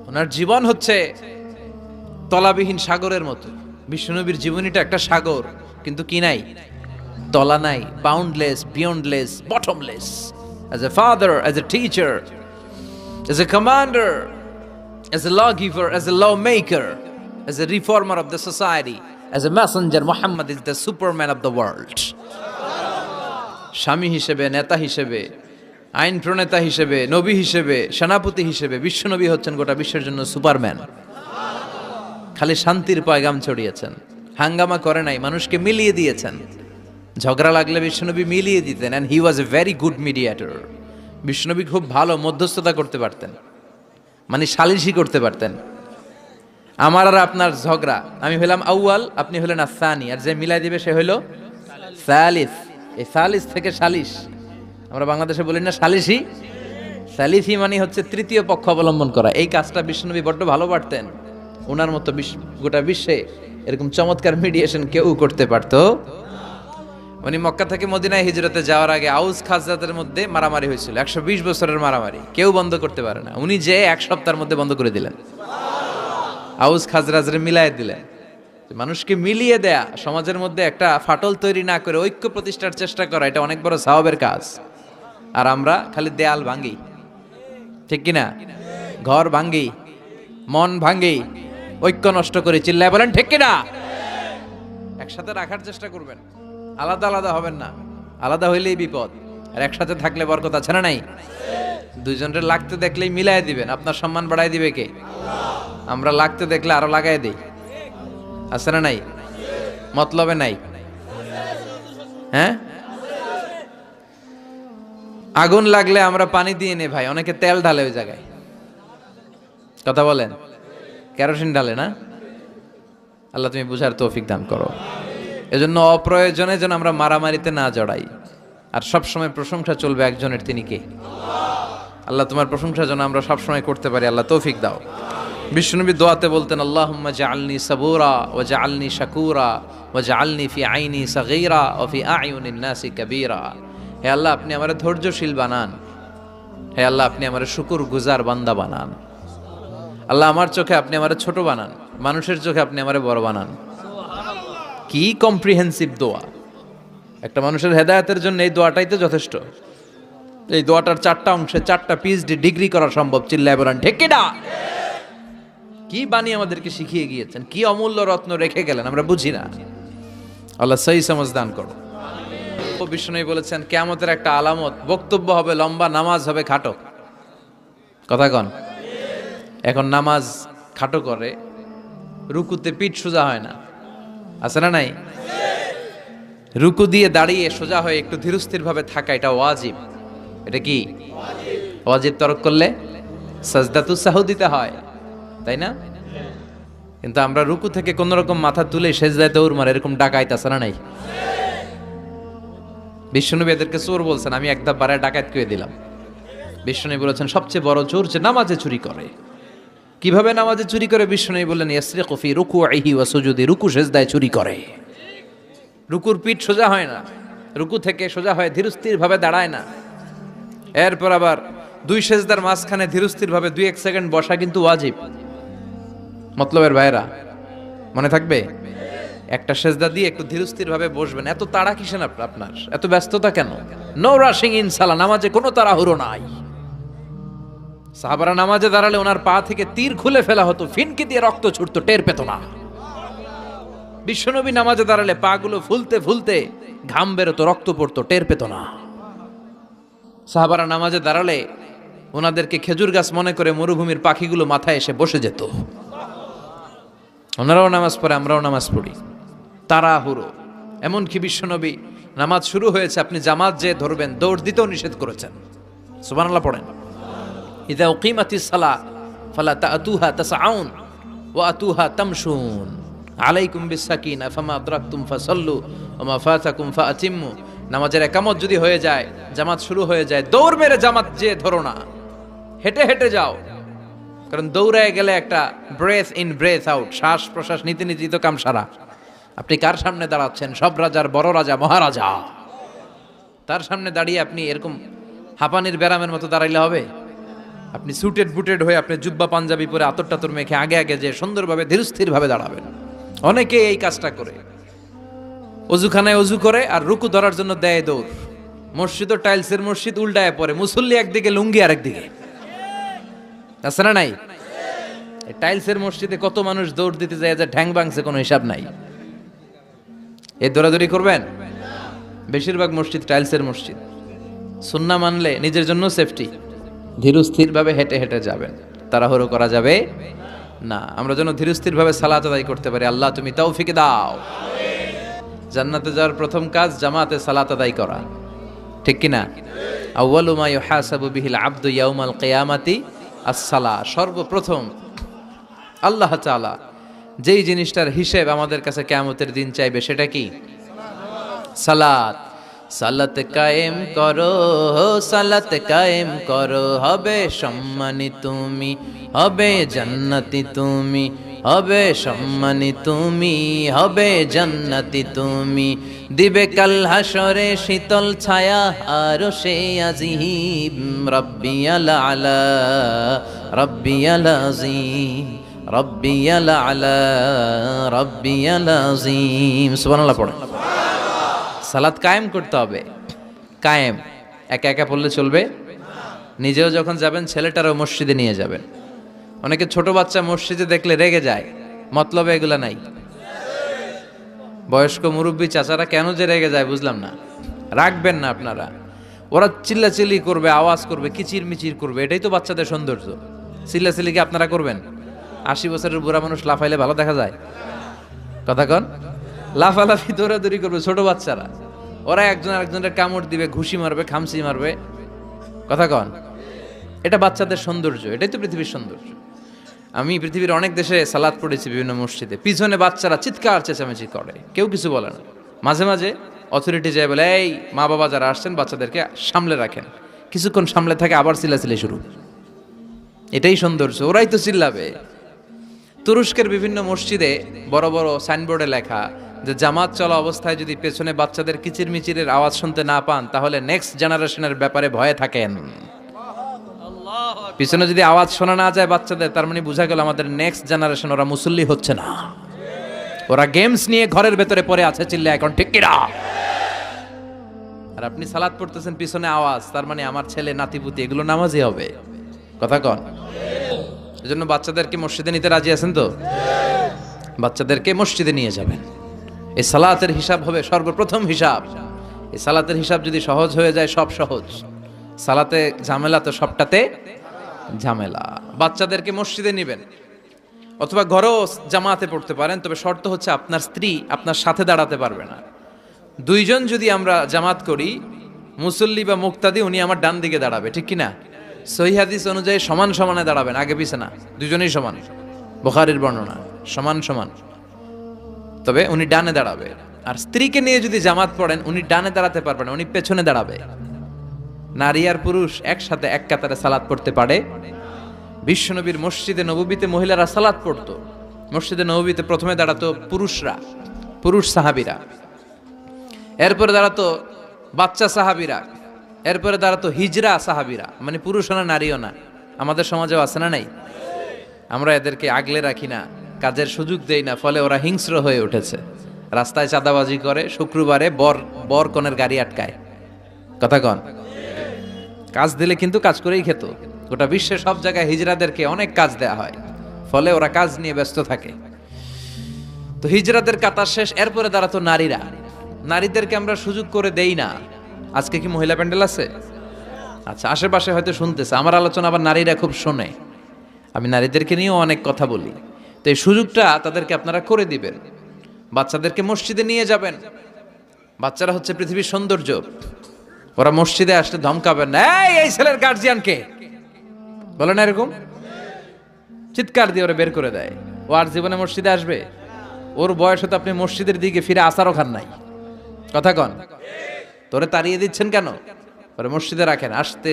ওনার জীবন হচ্ছে তলাবিহীন সাগরের মতো। বিশ্বনবীর জীবনীটা একটা সাগর, কিন্তু কি নাই? তলা নাই, boundless, beyondless, bottomless. As a father, as a teacher, as a commander, as a lawgiver, as a lawmaker, as a reformer of the society, as a messenger, Muhammad is the superman of the world. স্বামী হিসেবে, নেতা হিসেবে, আইন প্রণেতা হিসেবে, নবী হিসেবে, সেনাপতি হিসেবে বিশ্বনবী হচ্ছেন গোটা বিশ্বের জন্য সুপারম্যান। খালি শান্তির পয়গাম ছড়িয়েছেন, হাঙ্গামা করে নাই, মানুষকে মিলিয়ে দিয়েছেন। ঝগড়া লাগলে বিশ্বনবী মিলিয়ে দিতেন, and he was a very good mediator. বিশ্বনবী খুব ভালো মধ্যস্থতা করতে পারতেন, মানে সালিশি করতে পারতেন। আমার আর আপনার ঝগড়া, আমি হইলাম আউয়াল, আপনি হলেন আসানি, আর যে মিলাই দিবে সে হইল সালিস। এই সালিস থেকে সালিশ, আমরা বাংলাদেশে বলি না সালিশি? সালিসি মানে হচ্ছে তৃতীয় পক্ষ অবলম্বন করা। এই কাজটা বিশ্বনবী বড্ড ভালো পারতেন। ওনার মতো গোটা বিশ্বে এরকম চমৎকার মিডিয়েশন কেউ করতে পারতো। উনি মক্কা থেকে মদিনায় হিজরতে যাওয়ার আগে আউস খাজরাতের মধ্যে মারামারি হয়েছিল, 120 বছরের মারামারি, কেউ বন্ধ করতে পারে না। উনি যে 1 সপ্তাহের মধ্যে বন্ধ করে দিলেন, আউস খাজরাজরে মিলাই দিলেন। মানুষকে মিলিয়ে দেয়া, সমাজের মধ্যে একটা ফাটল তৈরি না করে ঐক্য প্রতিষ্ঠার চেষ্টা করা, এটা অনেক বড় সওয়াবের কাজ। আর আমরা খালি দেয়াল ভাঙ্গি, ঠিক কিনা? ঘর ভাঙ্গি, মন ভাঙ্গি, ঐক্য নষ্ট করে, চিল্লায় বলেন ঠিক কিনা? একসাথে রাখার চেষ্টা করবেন, আলাদা আলাদা হবেন না। আলাদা হইলেই বিপদ, আর একসাথে থাকলে বরকত আছে না নাই? দুইজনের লাগতে দেখলেই মিলাই দিবেন, আপনার সম্মান বাড়াই দিবে কে? আমরা লাগতে দেখলে আরো লাগাই দেই, আছে না নাই? মতলবে নাই, হ্যাঁ? আগুন লাগলে আমরা পানি দিয়ে নে ভাই, অনেকে তেল ঢালে ওই জায়গায়, কথা বলেন, কেরোসিন ঢালে না। আল্লাহ তুমি বুঝার তৌফিক দান করো। এজন্য অপ্রয়োজনে যেন আমরা মারামারিতে না জড়াই। আর সবসময় প্রশংসা চলবে একজনের, তিনি কে? আল্লাহ তোমার প্রশংসা যেন আমরা সবসময় করতে পারি, আল্লাহ তৌফিক দাও। বিশ্বনবী দোয়াতে বলতেন, আল্লাহুম্মা জাআলনি সাবুরা ওয়া জাআলনি শাকুরা ওয়া জাআলনি ফি আইনি সাগীরা ওয়া ফি আ'য়ুনিন নাসি কাবীরা। হে আল্লাহ, আপনি আমারে ধৈর্যশীল বানান। হে আল্লাহ, আপনি আমারে শুকরগুজার বান্দা বানান। আল্লাহ, আমার চোখে আপনি আমারে ছোট বানান, মানুষের চোখে আপনি আমারে বড় বানান। কি কম্প্রিহেন্সিভ দোয়া! একটা মানুষের হেদায়েতের জন্য এই দোয়াটাই তো যথেষ্ট। এই দোয়াটার 4টা অংশে 4টা পিএইচডি ডিগ্রি করা সম্ভব। চিল্লায় বলেন ঠিক কি না? কি বাণী আমাদেরকে শিখিয়ে গিয়েছেন, কি অমূল্য রত্ন রেখে গেলেন, আমরা বুঝি না। আল্লাহ সহি সমঝ দান করো। বিষ্ণু বলেছেন কিয়ামতের একটা আলামত, বক্তব্য হবে লম্বা, নামাজ হবে খাটো। কথা কন। এখন নামাজ খাটো করে, রুকুতে পিঠ সোজা হয় না, আছে না নাই? রুকু দিয়ে দাঁড়িয়ে সোজা হয়ে একটু ধীরস্থির ভাবে থাকা, এটা ওয়াজিব। এটা কি ওয়াজিব? তরক করলে সাজদাতুস সাহু দিতে হয়, তাই না? কিন্তু আমরা রুকু থেকে কোন রকম মাথা তুলে সেজদায় দৌড় মারে, এরকম ডাকাইত আছে না নাই? বিষ্ণু এদেরকে চোর বলছেন, আমি একদম বারে ডাকাত করে দিলাম। বিষ্ণু বলেছেন সবচেয়ে বড় চোর যে নামাজে চুরি করে। কিভাবে নামাজে চুরি করে? বিষ্ণু বললেন ইয়াসরিকু ফি রুকুইহি ওয়া সুজুদি, রুকু সেজদায় চুরি করে। রুকুর পিঠ সোজা হয় না, রুকু থেকে সোজা হয় ধীরস্থির ভাবে দাঁড়ায় না। এরপর আবার দুই সেজদার মাঝখানে ধীরস্থির ভাবে 2-1 সেকেন্ড বসা কিন্তু ওয়াজিব। মতলবের ভাইরা মনে থাকবে, একটা সেজদা দিয়ে একটু ধীরস্থির ভাবে বসবেন। এত তাড়া কিসেন আপনার, এত ব্যস্ততা কেন? নো রাশিং ইন সালাহ, নামাজে কোনো তাড়াহুড়ো নাই। সাহাবারা নামাজে দাঁড়ালে ওনার পা থেকে তীর খুলে ফেলা হতো, ফিনকি দিয়ে রক্ত ছুটতো, টের পেত না। বিশ্বনবী নামাজে দাঁড়ালে পা গুলো ফুলতে ফুলতে ঘাম বেরোতো, রক্ত পড়তো, টের পেত না। সাহাবারা নামাজে দাঁড়ালে ওনাদেরকে খেজুর গাছ মনে করে মরুভূমির পাখিগুলো মাথায় এসে বসে যেত। ওনারাও নামাজ পড়ে, আমরাও নামাজ পড়ি, তাড়াহুড়ো। এমনকি বিশ্বনবী নামাজ শুরু হয়েছে, আপনি জামাত যে ধরবেন, দৌড় দিতেও নিষেধ করেছেন। সুবহানাল্লাহ পড়েন। ইযা উকিমাতিস সালাহ ফালা তাতুহা তাসআউন ওয়া আতুহা তামশুন আলাইকুম বিসাকিনা ফামা আদরাকতুম ফাসাল্লু ওয়া মা ফাতাকুম ফাআতিম্মু। নামাজের একামত যদি হয়ে যায়, জামাত শুরু হয়ে যায়, দৌড় মেরে জামাত যে ধরো না, হেঁটে হেঁটে যাও। কারণ দৌড়ায় গেলে একটা ব্রেথ ইন ব্রেথ আউট, শ্বাস প্রশ্বাস নিতে নিতেই তো কাম সারা। আপনি কার সামনে দাঁড়াচ্ছেন? সব রাজার বড় রাজা, মহারাজা। তার সামনে দাঁড়িয়ে আপনি এরকম হাঁপানির ব্যারামের মতো দাঁড়াইলে হবে? আপনি সুটেড বুটেড হয়ে, আপনি জুব্বা পাঞ্জাবি পরে আতর টাতর মেখে আগে আগে যে সুন্দরভাবে ধীরস্থির ভাবে দাঁড়াবেন। অনেকে এই কাজটা করে, অজুখানায় অজু করে আর রুকু ধরার জন্য দেয় দৌড়। মসজিদ ও টাইলসের মসজিদ, উল্টায় পড়ে, মুসল্লি একদিকে, লুঙ্গি আরেকদিকে, আছে না নাই? টাইলসের মসজিদে কত মানুষ দৌড় দিতে যায় যে ঠ্যাং ভাঙছে, কোনো হিসাব নাই। এই দৌড়াদৌড়ি করবেন? বেশিরভাগ মসজিদ টাইলসের মসজিদ। সুন্নাহ মানলে নিজের জন্য সেফটি, ধীরস্থির ভাবে হেঁটে হেঁটে যাবেন, তাড়াহুড়ো করা যাবে না। আমরা যেন ধীরস্থির ভাবে সালাত আদায় করতে পারি। আল্লাহ তুমি তৌফিক দাও। জান্নাতে যাওয়ার প্রথম কাজ জামাতে সালাত আদায় করা, ঠিক কি না? আউয়ালু মা ইউহাসাবু বিহিল আবদু ইয়াউমাল কিয়ামাতি আস-সালাহ। সর্বপ্রথম আল্লাহ তাআলা যেই জিনিসটার হিসেব আমাদের কাছে কিয়ামতের দিন চাইবে, সেটা কি? সালাত। সালাত কায়েম করো, সালাত কায়েম করো, হবে সম্মানী তুমি, হবে জান্নাতি তুমি, হবে সম্মানী তুমি, হবে জান্নাতি তুমি। দিবে কাল হাসরে শীতল ছায়া আরশে আজিম, রাব্বিয়াল আলা রাব্বিয়াল আযীম, রাব্বিয়াল আলা রাব্বিয়াল আযীম। সুবহানাল্লাহ পড়ে। সালাত কায়েম করতে হবে। কায়েম একা একা পড়লে চলবে? নিজেও যখন যাবেন, ছেলেটারও মসজিদে নিয়ে যাবেন। অনেকে ছোট বাচ্চা মসজিদে দেখলে রেগে যায়, মতলবে এগুলা নাই। বয়স্ক মুরব্বী চাচারা কেন যে রেগে যায় বুঝলাম না। রাখবেন না আপনারা। ওরা চিল্লাচিল্লি করবে, আওয়াজ করবে, কিচির মিচির করবে, এটাই তো বাচ্চাদের সৌন্দর্য। চিল্লাচিল্লি কি আপনারা করবেন? 80 বছরের বুড়া মানুষ লাফাইলে ভালো দেখা যায়? কথা কন। লাফালাফি দৌড়াদৌড়ি করবে ছোট বাচ্চারা, ওরা একজন আরেকজনের কামড় দিবে, ঘুষি মারবে, খামসি মারবে। কথা কন। এটা বাচ্চাদের সৌন্দর্য, এটাই তো পৃথিবীর সৌন্দর্য। আমি পৃথিবীর অনেক দেশে সালাত পড়েছি, বিভিন্ন মসজিদে পিছনে বাচ্চারা চিৎকার চেঁচামেচি করে, কেউ কিছু বলে না। মাঝে মাঝে অথরিটি যায় বলে, এই মা বাবা যারা আসছেন বাচ্চাদেরকে সামলে রাখেন। কিছুক্ষণ সামলে থাকে, আবার চিল্লাচিল্লি শুরু। এটাই সৌন্দর্য, ওরাই তো চিল্লাবে। তুরস্কের বিভিন্ন মসজিদে বড় বড় সাইনবোর্ডে লেখা যে জামাত চলা অবস্থায় যদি পেছনে বাচ্চাদের কিচির মিচিরের আওয়াজ শুনতে না পান, তাহলে নেক্সট জেনারেশনের ব্যাপারে ভয়ে থাকেন। পিছনে যদি আওয়াজ শোনা না যায় বাচ্চাদের, তার মানে বোঝা গেল আমাদের নেক্সট জেনারেশন ওরা মুসল্লি হচ্ছে না, ওরা গেমস নিয়ে ঘরের ভেতরে পড়ে আছে, চিল্লা এখন, ঠিক কিনা? আর আপনি সালাত পড়তেছেন, পিছনে আওয়াজ, তার মানে আমার ছেলে নাতিপুতি এগুলো নামাজি হবে। কথা কন। এজন্য বাচ্চাদেরকে মসজিদে নিতে রাজি আছেন তো? বাচ্চাদেরকে মসজিদে নিয়ে যাবেন। এই সালাতের হিসাব হবে সর্বপ্রথম হিসাব। এই সালাতের হিসাব যদি সহজ হয়ে যায়, সব সহজ। সালাতে ঝামেলা তো সবটাতে ঝামেলা। বাচ্চাদেরকে মসজিদে নিবেন অথবা ঘরেও জামাতে পড়তে পারেন, তবে শর্ত হচ্ছে আপনার স্ত্রী আপনার সাথে দাঁড়াতে পারবে না। দুইজন যদি আমরা জামাত করি, মুসল্লি বা মুক্তাদি, উনি আমার ডান দিকে দাঁড়াবে, ঠিক কিনা? সহিহ হাদিস অনুযায়ী সমান সমানে দাঁড়াবেন, আগে পিছে না, দুজনেই সমান। বুখারীর বর্ণনা সমান সমান, তবে উনি ডানে দাঁড়াবে। আর স্ত্রীকে নিয়ে যদি জামাত পড়েন, উনি ডানে দাঁড়াতে পারবেন, উনি পেছনে দাঁড়াবে। নারী আর পুরুষ একসাথে এক কাতারে সালাত পড়তে পারে। বিশ্বনবীর মসজিদে নববীতে মহিলারা সালাত পড়তো। মসজিদে নববীতে প্রথমে দাঁড়াতো পুরুষরা, পুরুষ সাহাবীরা, এরপরে দাঁড়াতো বাচ্চা সাহাবীরা, এরপরে দাঁড়াতো হিজরা সাহাবীরা, মানে পুরুষও না নারীও না। আমাদের সমাজেও আছে না নাই? আমরা এদেরকে আগলে রাখি না, কাজের সুযোগ দেই না, ফলে ওরা হিংস্র হয়ে উঠেছে। রাস্তায় চাঁদাবাজি করে, শুক্রবারে বর কনের গাড়ি আটকায়। কথা কন, কাজ দিলে কিন্তু কাজ করেই খেত। গোটা বিশ্বের সব জায়গায় হিজরাদেরকে অনেক কাজ দেয়া হয়, ফলে ওরা কাজ নিয়ে ব্যস্ত থাকে। তো হিজরাদের কাতার শেষ, এরপরে দাঁড়াতো নারীরা। নারীদেরকে আমরা সুযোগ করে দেই না। আজকে কি মহিলা প্যান্ডেল আছে? আচ্ছা, আশেপাশে হয়তো শুনতেছে আমার আলোচনা, আবার নারীরা খুব শোনে। আমি নারীদেরকে নিয়েও অনেক কথা বলি, তো এই সুযোগটা তাদেরকে আপনারা করে দিবেন। বাচ্চাদেরকে মসজিদে নিয়ে যাবেন। বাচ্চারা হচ্ছে পৃথিবীর সৌন্দর্য। ওরা মসজিদে আসলে ধমকাবেন না, এই ছেলের গার্জিয়ান কে, বলে না এরকম, চিৎকার দিয়ে ওরা বের করে দেয়। ও আর জীবনে মসজিদে আসবে? ওর বয়স হতে আপনি মসজিদের দিকে ফিরে আসারও খান নাই। কথা কন, তোরে তাড়িয়ে দিচ্ছেন কেন? ওরা মসজিদে রাখেন, আসতে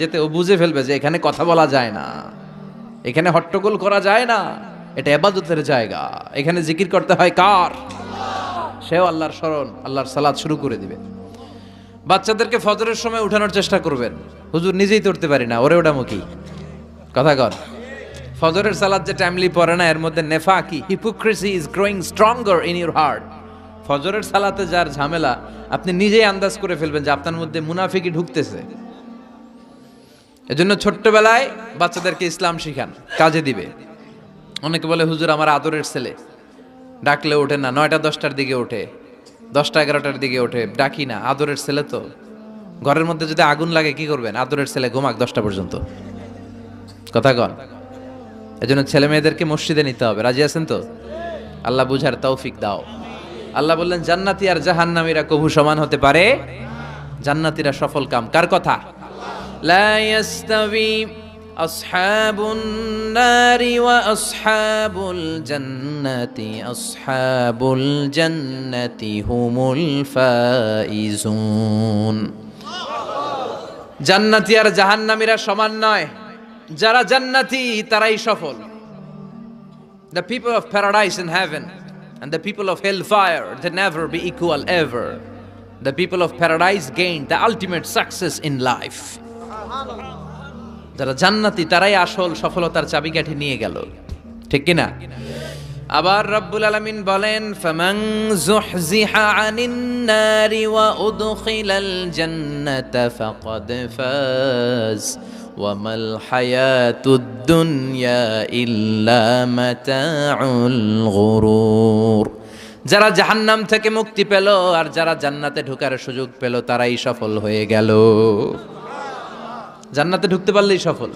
যেতে ও বুঝে ফেলবে যে এখানে কথা বলা যায় না, এখানে হট্টগোল করা যায় না, এটা ইবাদতের জায়গা, এখানে জিকির করতে হয় কার? সেও আল্লাহর স্মরণ, আল্লাহর সালাত শুরু করে দিবে। বাচ্চাদেরকে ফজরের সময় উঠানোর চেষ্টা করবেন। হুজুর নিজেই করতে পারি না, ওরে ওটা মুখী। কথা কর, ফজরের সালাত যে টাইমলি পড়ে না, এর মধ্যে নেফাকি, hypocrisy is growing stronger in your heart. ফজরের সালাতে যার ঝামেলা, আপনি নিজেই আন্দাজ করে ফেলবেন যে আপনার মধ্যে মুনাফিকি ঢুকতেছে। এজন্য ছোট্টবেলায় বাচ্চাদেরকে ইসলাম শিখান, কাজে দিবে। অনেকে বলে হুজুর আমার আদরের ছেলে, ডাকলে ওঠে না, 9টা 10টার দিকে ওঠে, 10টা 11টার দিকে ওঠে, ডাকি না। আদরের ছেলে তো, ঘরের মধ্যে যদি আগুন লাগে কি করবেন? আদরের ছেলে ঘুমাক 10টা পর্যন্ত। কথা কন, এজন্য ছেলে মেয়েদেরকে মসজিদে নিতে হবে। রাজি আছেন তো? আল্লাহ বুঝার তৌফিক দাও। আল্লাহ বললেন জান্নাতি আর জাহান্নামীরা কবু সমান হতে পারে? জান্নাতীরা সফল কাম। কার কথা? লা ইয়াস্তাবি আসহাবুন নারি ওয়া আসহাবুল জান্নাতি আসহাবুল জান্নাতি হুমুল ফাইজুন। জান্নাতি আর জাহান্নামীরা সমান নয়, যারা জান্নাতি তারাই সফল। The people of paradise in heaven and the people of hellfire, they never be equal ever. The people of paradise gain the ultimate success in life. যারা জান্নাতি তারাই আসল সফলতার চাবিকাঠি নিয়ে গেল, ঠিক কি না? আবার রব্বুল আলামিন বলেন ফামান যুহজিহা আনিন নারি ওয়া উদখিলাল জান্নাতা ফাকাদ ফাজ ওয়া মাল হায়াতুদ দুনিয়া ইল্লা মাতাউল গুরুর। যারা জাহান্নাম থেকে মুক্তি পেল আর যারা জান্নাতে ঢোকার সুযোগ পেল, তারাই সফল হয়ে গেল। জান্নাতে ঢুকতে পারলেই সফল,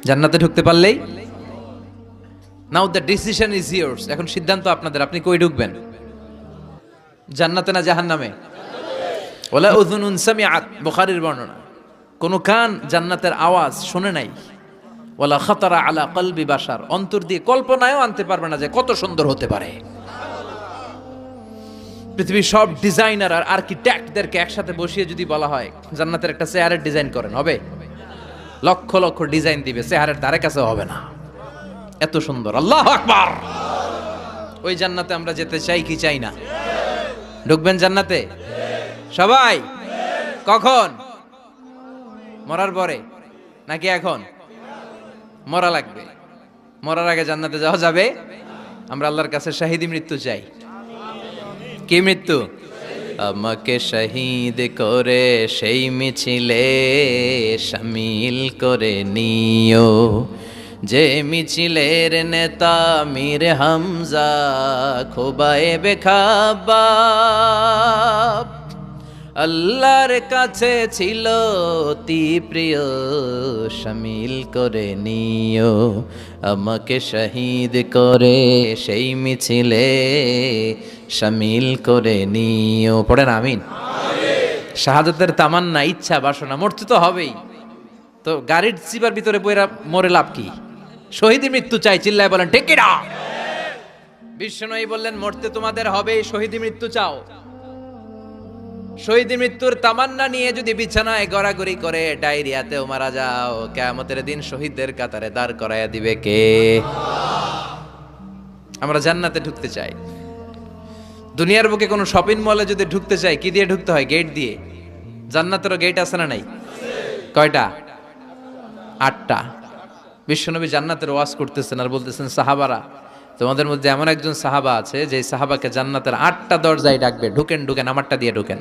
জান্নাতে ঢুকতে পারলেই। নাও দ্য ডিসিশন ইজ ইয়ার্স। এখন সিদ্ধান্ত আপনাদের, আপনি কই ঢুকবেন? জান্নাতে না জাহান্নামে? ওয়ালা উযুনুন সামিআত, বুখারীর বর্ণনা, কোন কান জান্নাতের আওয়াজ শুনে নাই। ওয়ালা খাতারা আলা কলবি বাশার, অন্তর দিয়ে কল্পনায়ও আনতে পারবে না যে কত সুন্দর হতে পারে। পৃথিবীর সব ডিজাইনার আর আর্কিটেক্টদেরকে একসাথে বসিয়ে যদি বলা হয় জান্নাতের একটা চেয়ারের ডিজাইন করেন, হবে? লক্ষ লক্ষ ডিজাইন দিবে, চেয়ারের ধারে কাছে হবে না, এত সুন্দর। আল্লাহু আকবার। ওই জান্নাতে আমরা যেতে চাই কি চাই না? ঢুকবেন জান্নাতে সবাই? কখন? মরার পরে নাকি এখন? মরা লাগবে। মরার আগে জান্নাতে যাওয়া যাবে? আমরা আল্লাহর কাছে শাহিদি মৃত্যু চাই। কি মৃত্যু? আমাকে শহীদ করে সেই মিছিলে শামিল করে নিও, যে মিছিলের নেতা মীর হামজা খোবায়ে বেখাবাব। আল্লাহর কাছে ছিল অতি প্রিয়, শামিল করে নিও আমাকে শহীদ করে সেই মিছিলে, শামিল করে নিও। পড়েন আমিন। শাহাদাতের তামান্না, ইচ্ছা, বাসনা, মরতে তো হবেই, তো গাড়ির চিপার ভিতরে বইরা মরে লাভ কি? শহীদের মৃত্যু চাই, চিল্লায় বলেন ঠিক কিনা? বিশ্বনবী বললেন মরতে তোমাদের হবে, শহীদের মৃত্যু চাও। শহীদ মৃত্যুর তামান্না নিয়ে যদি বিছানায় গড়াগড়ি করে ডায়রিয়াতেও মারা যাও, কিয়ামতের দিন শহীদদের কাতারে দাঁড় করাইয়া দিবে কে? আমরা জান্নাতে ঢুকতে চাই। দুনিয়ার বুকে কোনো শপিং মলে যদি ঢুকতে চাই, কি দিয়ে ঢুকতে হয়? গেট দিয়ে। জান্নাতেরও গেট আছে না নাই? কয়টা? 8টা। বিশ্বনবী জান্নাতের ওয়াজ করতেছেন আর বলতেছেন, সাহাবারা, তোমাদের মধ্যে এমন একজন সাহাবা আছে যে সাহাবাকে জান্নাতের 8টা দরজায় ডাকবে, ঢুকেন ঢুকেন, আমারটা দিয়ে ঢুকেন।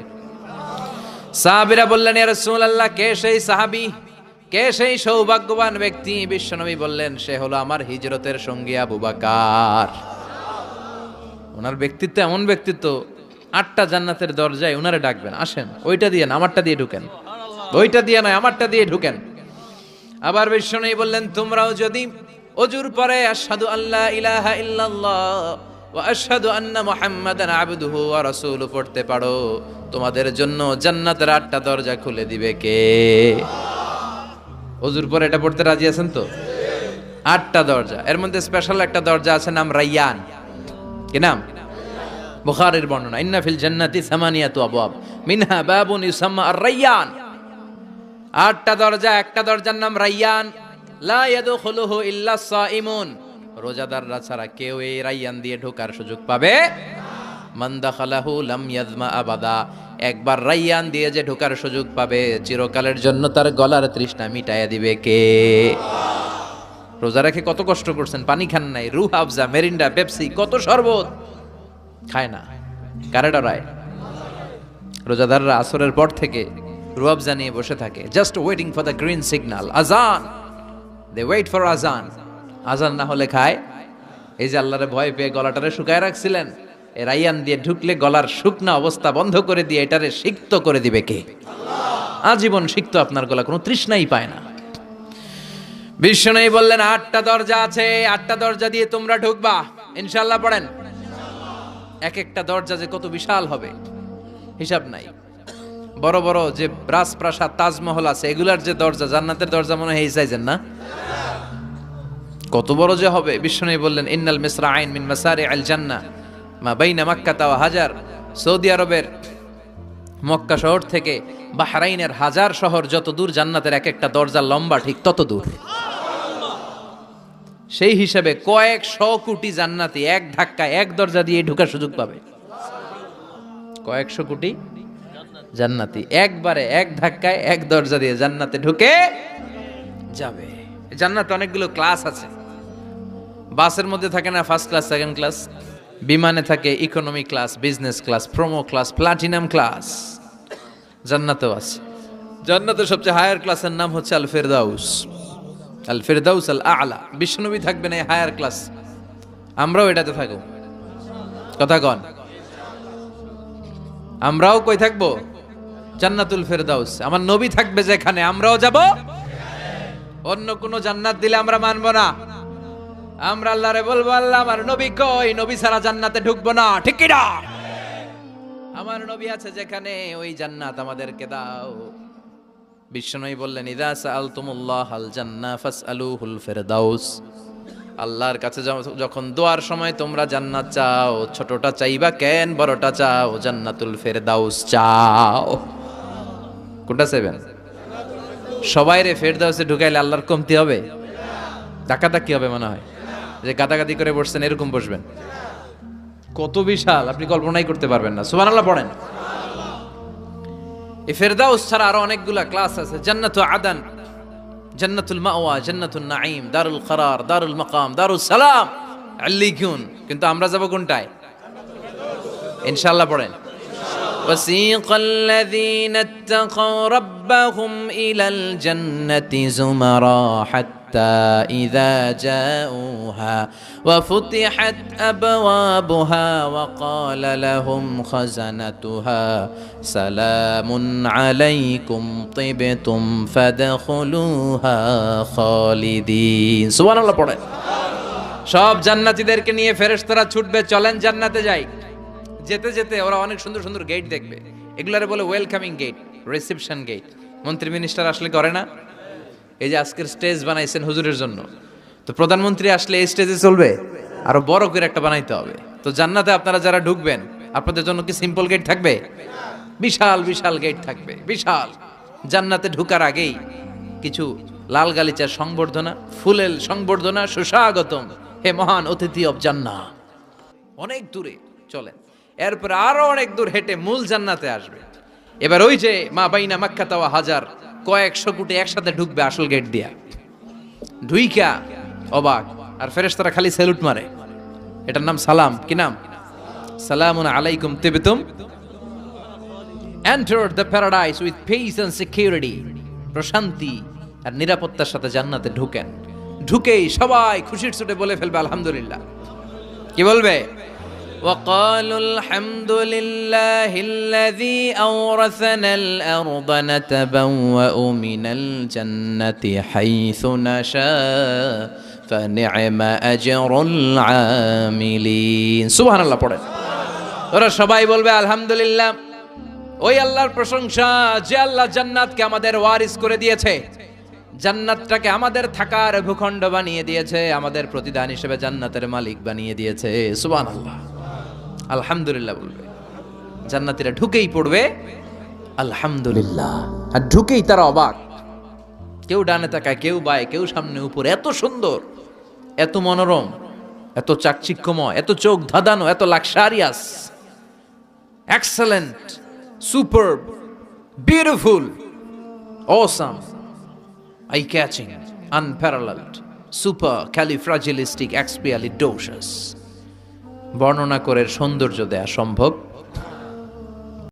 সাহাবীরা বললেন, ইয়া রাসূলুল্লাহ, কে সেই সাহাবী, কে সেই সৌভাগ্যবান ব্যক্তি? বিশ্বনবী বললেন, সে হলো আমার হিজরতের সঙ্গী আবু বকর। ওনার ব্যক্তিত্ব এমন ব্যক্তিত্ব, 8টা জান্নাতের দরজায় ওনারে ডাকবেন, আসেন, ওইটা দিয়ে না আমারটা দিয়ে ঢুকেন, ওইটা দিয়ে নয় আমারটা দিয়ে ঢুকেন। আবার বিশ্বনবী বললেন, তোমরাও যদি অজুর পরে আশহাদু আল্লা ইলাহা ইল্লাল্লাহ ওয়া আশহাদু আন্না মুহাম্মাদান আবদুহু ওয়া রাসূলুহু পড়তে পারো, তোমাদের জন্য জান্নাতের 8টা দরজা খুলে দিবে কে? অজুর পরে এটা পড়তে রাজি আছেন তো? 8টা দরজা, এর মধ্যে স্পেশাল একটা দরজা আছে, নাম রায়্যান। কি নাম? বুখারীর বর্ণনা, ইন্না ফিল জান্নাতি সামানিয়াতু আবওয়াব মিনহা বাবুন ইউসাম্মা আর-রায়্যান। 8টা দরজা, একটা দরজার নাম রায়্যান। লা ইয়াদখুলুহু ইল্লা সাইমুন, রোজাদাররা ছাড়া কেউ এই রায়্যান দিয়ে ঢোকার সুযোগ পাবে মান দাখালাহু লাম ইয়াজমা আবাদা, একবার রায়্যান দিয়ে যে ঢোকার সুযোগ পাবে, চিরকালের জন্য তার গলার তৃষ্ণা মিটাইয়া দিবে কে? রোজা রেখে কত কষ্ট করছেন, পানি খান নাই, রুহ আফজা, মেরিন্ডা, পেপসি, কত শরবত খায় না, কারে ডরায়? রোজাদাররা আসরের পর থেকে রুহ আফজা নিয়ে বসে থাকে, just waiting for the green signal, আজান, দে ওয়েট ফর আজান। আজান না হলে খায়? এই যে আল্লাহরে ভয় পেয়ে গলাটারে শুকায় রাখছিলেন, এই রায়্যান দিয়ে ঢুকলে গলার শুকনা অবস্থা বন্ধ করে দিয়ে এটারে সিক্ত করে দিবে কে? আজীবন সিক্ত, আপনার গলা কোনো তৃষ্ণাই পায় না। বিশ্বনবী বললেন, 8টা দরজা আছে, 8টা দরজা দিয়ে তোমরা ঢুকবা ইনশাআল্লাহ। পড়েন। এক একটা দরজা যে কত বিশাল হবে হিসাব নাই। বড় বড় যে রাজপ্রাসাদ, তাজমহল আছে, এগুলার যে দরজা, জান্নাতের দরজা মনে হয় এই সাইজের না? কত বড় যে হবে। বিশ্বনবী বললেন, ইন্নাল মিসরাইন মিন মাসারিআল জান্নাহ মা বাইনা মাক্কাতা ওয়া হাজার, সৌদি আরবের মক্কা শহর থেকে বাহরাইনের হাজার শহর যত দূর, জান্নাতের এক একটা দরজা লম্বা ঠিক তত দূর। সেই হিসাবে কয়েকশো কোটি জান্নাতি এক ধাক্কায় এক দরজা দিয়ে ঢোকার সুযোগ পাবে। কয়েকশো কোটি জান্নাতি একবারে এক ধাক্কায় এক দরজা দিয়ে জান্নাতে ঢুকে যাবে। জান্নাতে অনেকগুলো ক্লাস আছে। বাসের মধ্যে থাকে না ফার্স্ট ক্লাস, সেকেন্ড ক্লাস? বিমানে থাকে economy class, business class, promo class, platinum class. জান্নাতেও আছে। জান্নাতের সবচেয়ে হায়ার ক্লাসের নাম হচ্ছে আল ফেরদাউস, আল ফেরদাউস আল আলা। বিশ্বনবী থাকবেন এই হায়ার ক্লাস, আমরাও এটাতে থাকবো। কথা কন, আমরাও কই থাকবো? জান্নাতুল ফেরদাউস। আমার নবী থাকবে যেখানে, আমরাও যাব। অন্য কোন জান্নাত দিলে আমরা মানবো না। আমরা আল্লাহরে বলবো, আল্লাহ আমার নবী কই? নবী ছাড়া জান্নাতে ঢুকবো না, ঠিক কি না? আমার নবী আছে যেখানে, ওই জান্নাত আমাদেরকে দাও। বিশ্বনবী বললেন, ইযা সাআলতুমুল্লাহ আল জান্নাহ ফাসআলুহুল ফেরদাউস। আল্লাহর কাছে যখন দোয়ার সময় তোমরা জান্নাত চাও, ছোটটা চাইবা কেন, বড়টা চাও, জান্নাতুল ফেরদাউস চাও। কোনটা চাইবেন? সবাই রে ফেরদাউসে ঢুকাইলে আল্লাহর কমতি হবে? ধাক্কাধাক্কি হবে মনে হয়, যে গাদাগাদি করে বসছেন এরকম বসবেন। কত বিশাল, আপনি কল্পনাই করতে পারবেন না। সুবহানাল্লাহ পড়েন। এই ফেরদাউস ছাড়া আরো অনেকগুলা ক্লাস আছে। জান্নাতুল আদন, জান্নাতুল মাওয়া, জান্নাতুল নাঈম, দারুল করার, দারুল মাকাম, দারুস সালাম, আল্লিকুন। কিন্তু আমরা যাব কোনটায়? ইনশাআল্লাহ পড়েন। وسيق الذين اتقوا ربهم إلى الجنة زمرا حتى إذا جاءوها وفتحت أبوابها وقال لهم خزنتها سلام عليكم طبتم فادخلوها خالدين سبحان الله পড়ে সব জান্নাতীদেরকে নিয়ে ফেরেশতারা ছুটবে চলেন জান্নাতে যাই যেতে যেতে ওরা অনেক সুন্দর সুন্দর গেট দেখবে এগুলারে বলে ওয়েলকামিং গেট রিসেপশন গেট মন্ত্রী মিনিস্টার আসলে করে না এই যে আজকের স্টেজ বানাইছেন হুজুরের জন্য তো প্রধানমন্ত্রী আসলে এই স্টেজে চলবে আরো বড় করে একটা বানাইতে হবে তো জান্নাতে আপনারা যারা ঢুকবেন আপনাদের জন্য কি সিম্পল গেট থাকবে বিশাল বিশাল গেট থাকবে বিশাল জান্নাতে ঢোকার আগেই কিছু লাল গালিচার সংবর্ধনা ফুলেল সংবর্ধনা সুস্বাগতম হে মহান অতিথি অব জান্নাহ অনেক দূরে চলেন এরপর আরো অনেক দূর হেঁটে মূল জান্নাতে আসবে এবার ওই যে মা বাইনা মাক্কা তাওয়া হাজার কয়েকশো কোটি একসাথে ঢুকবে আসল গেট দিয়া ঢুইকা অবাক আর ফেরেশতারা খালি স্যালুট মারে এটার নাম সালাম কি নাম সালামুন আলাইকুম তিবতুম enter the paradise with peace and security প্রশান্তি আর নিরাপত্তার সাথে জান্নাতে ঢুকেন ঢুকেই সবাই খুশির চোটে বলে ফেলবে আলহামদুলিল্লাহ কি বলবে وقالوا الحمد لله الذي أورثنا الأرض نتبوأ من الجنة حيث نشاء فنعم أجر العاملين سبحان الله পড়েন ওরা সবাই বলবে আলহামদুলিল্লাহ ওই আল্লাহর প্রশংসা যে আল্লাহ জান্নাতকে আমাদের ওয়ারিস করে দিয়েছে জান্নাতটাকে আমাদের থাকার ভূখণ্ড বানিয়ে দিয়েছে আমাদের প্রতিদান হিসেবে জান্নাতের মালিক বানিয়ে দিয়েছে সুবহানাল্লাহ আলহামদুলিল্লাহ বলবে জান্নাতীরা ঢুকেই পড়বে আলহামদুলিল্লাহ আর ঢুকেই তারা অবাক কেউ ডানে তাকায় কেউ বায়ে কেউ সামনে উপরে এত সুন্দর এত মনোরম এত চাকচিক্যময় এত চোখ ধাঁধানো এত luxurious excellent superb beautiful awesome eye catching unparalleled supercalifragilisticexpialidocious বর্ণনা করে সৌন্দর্য দেয়া সম্ভব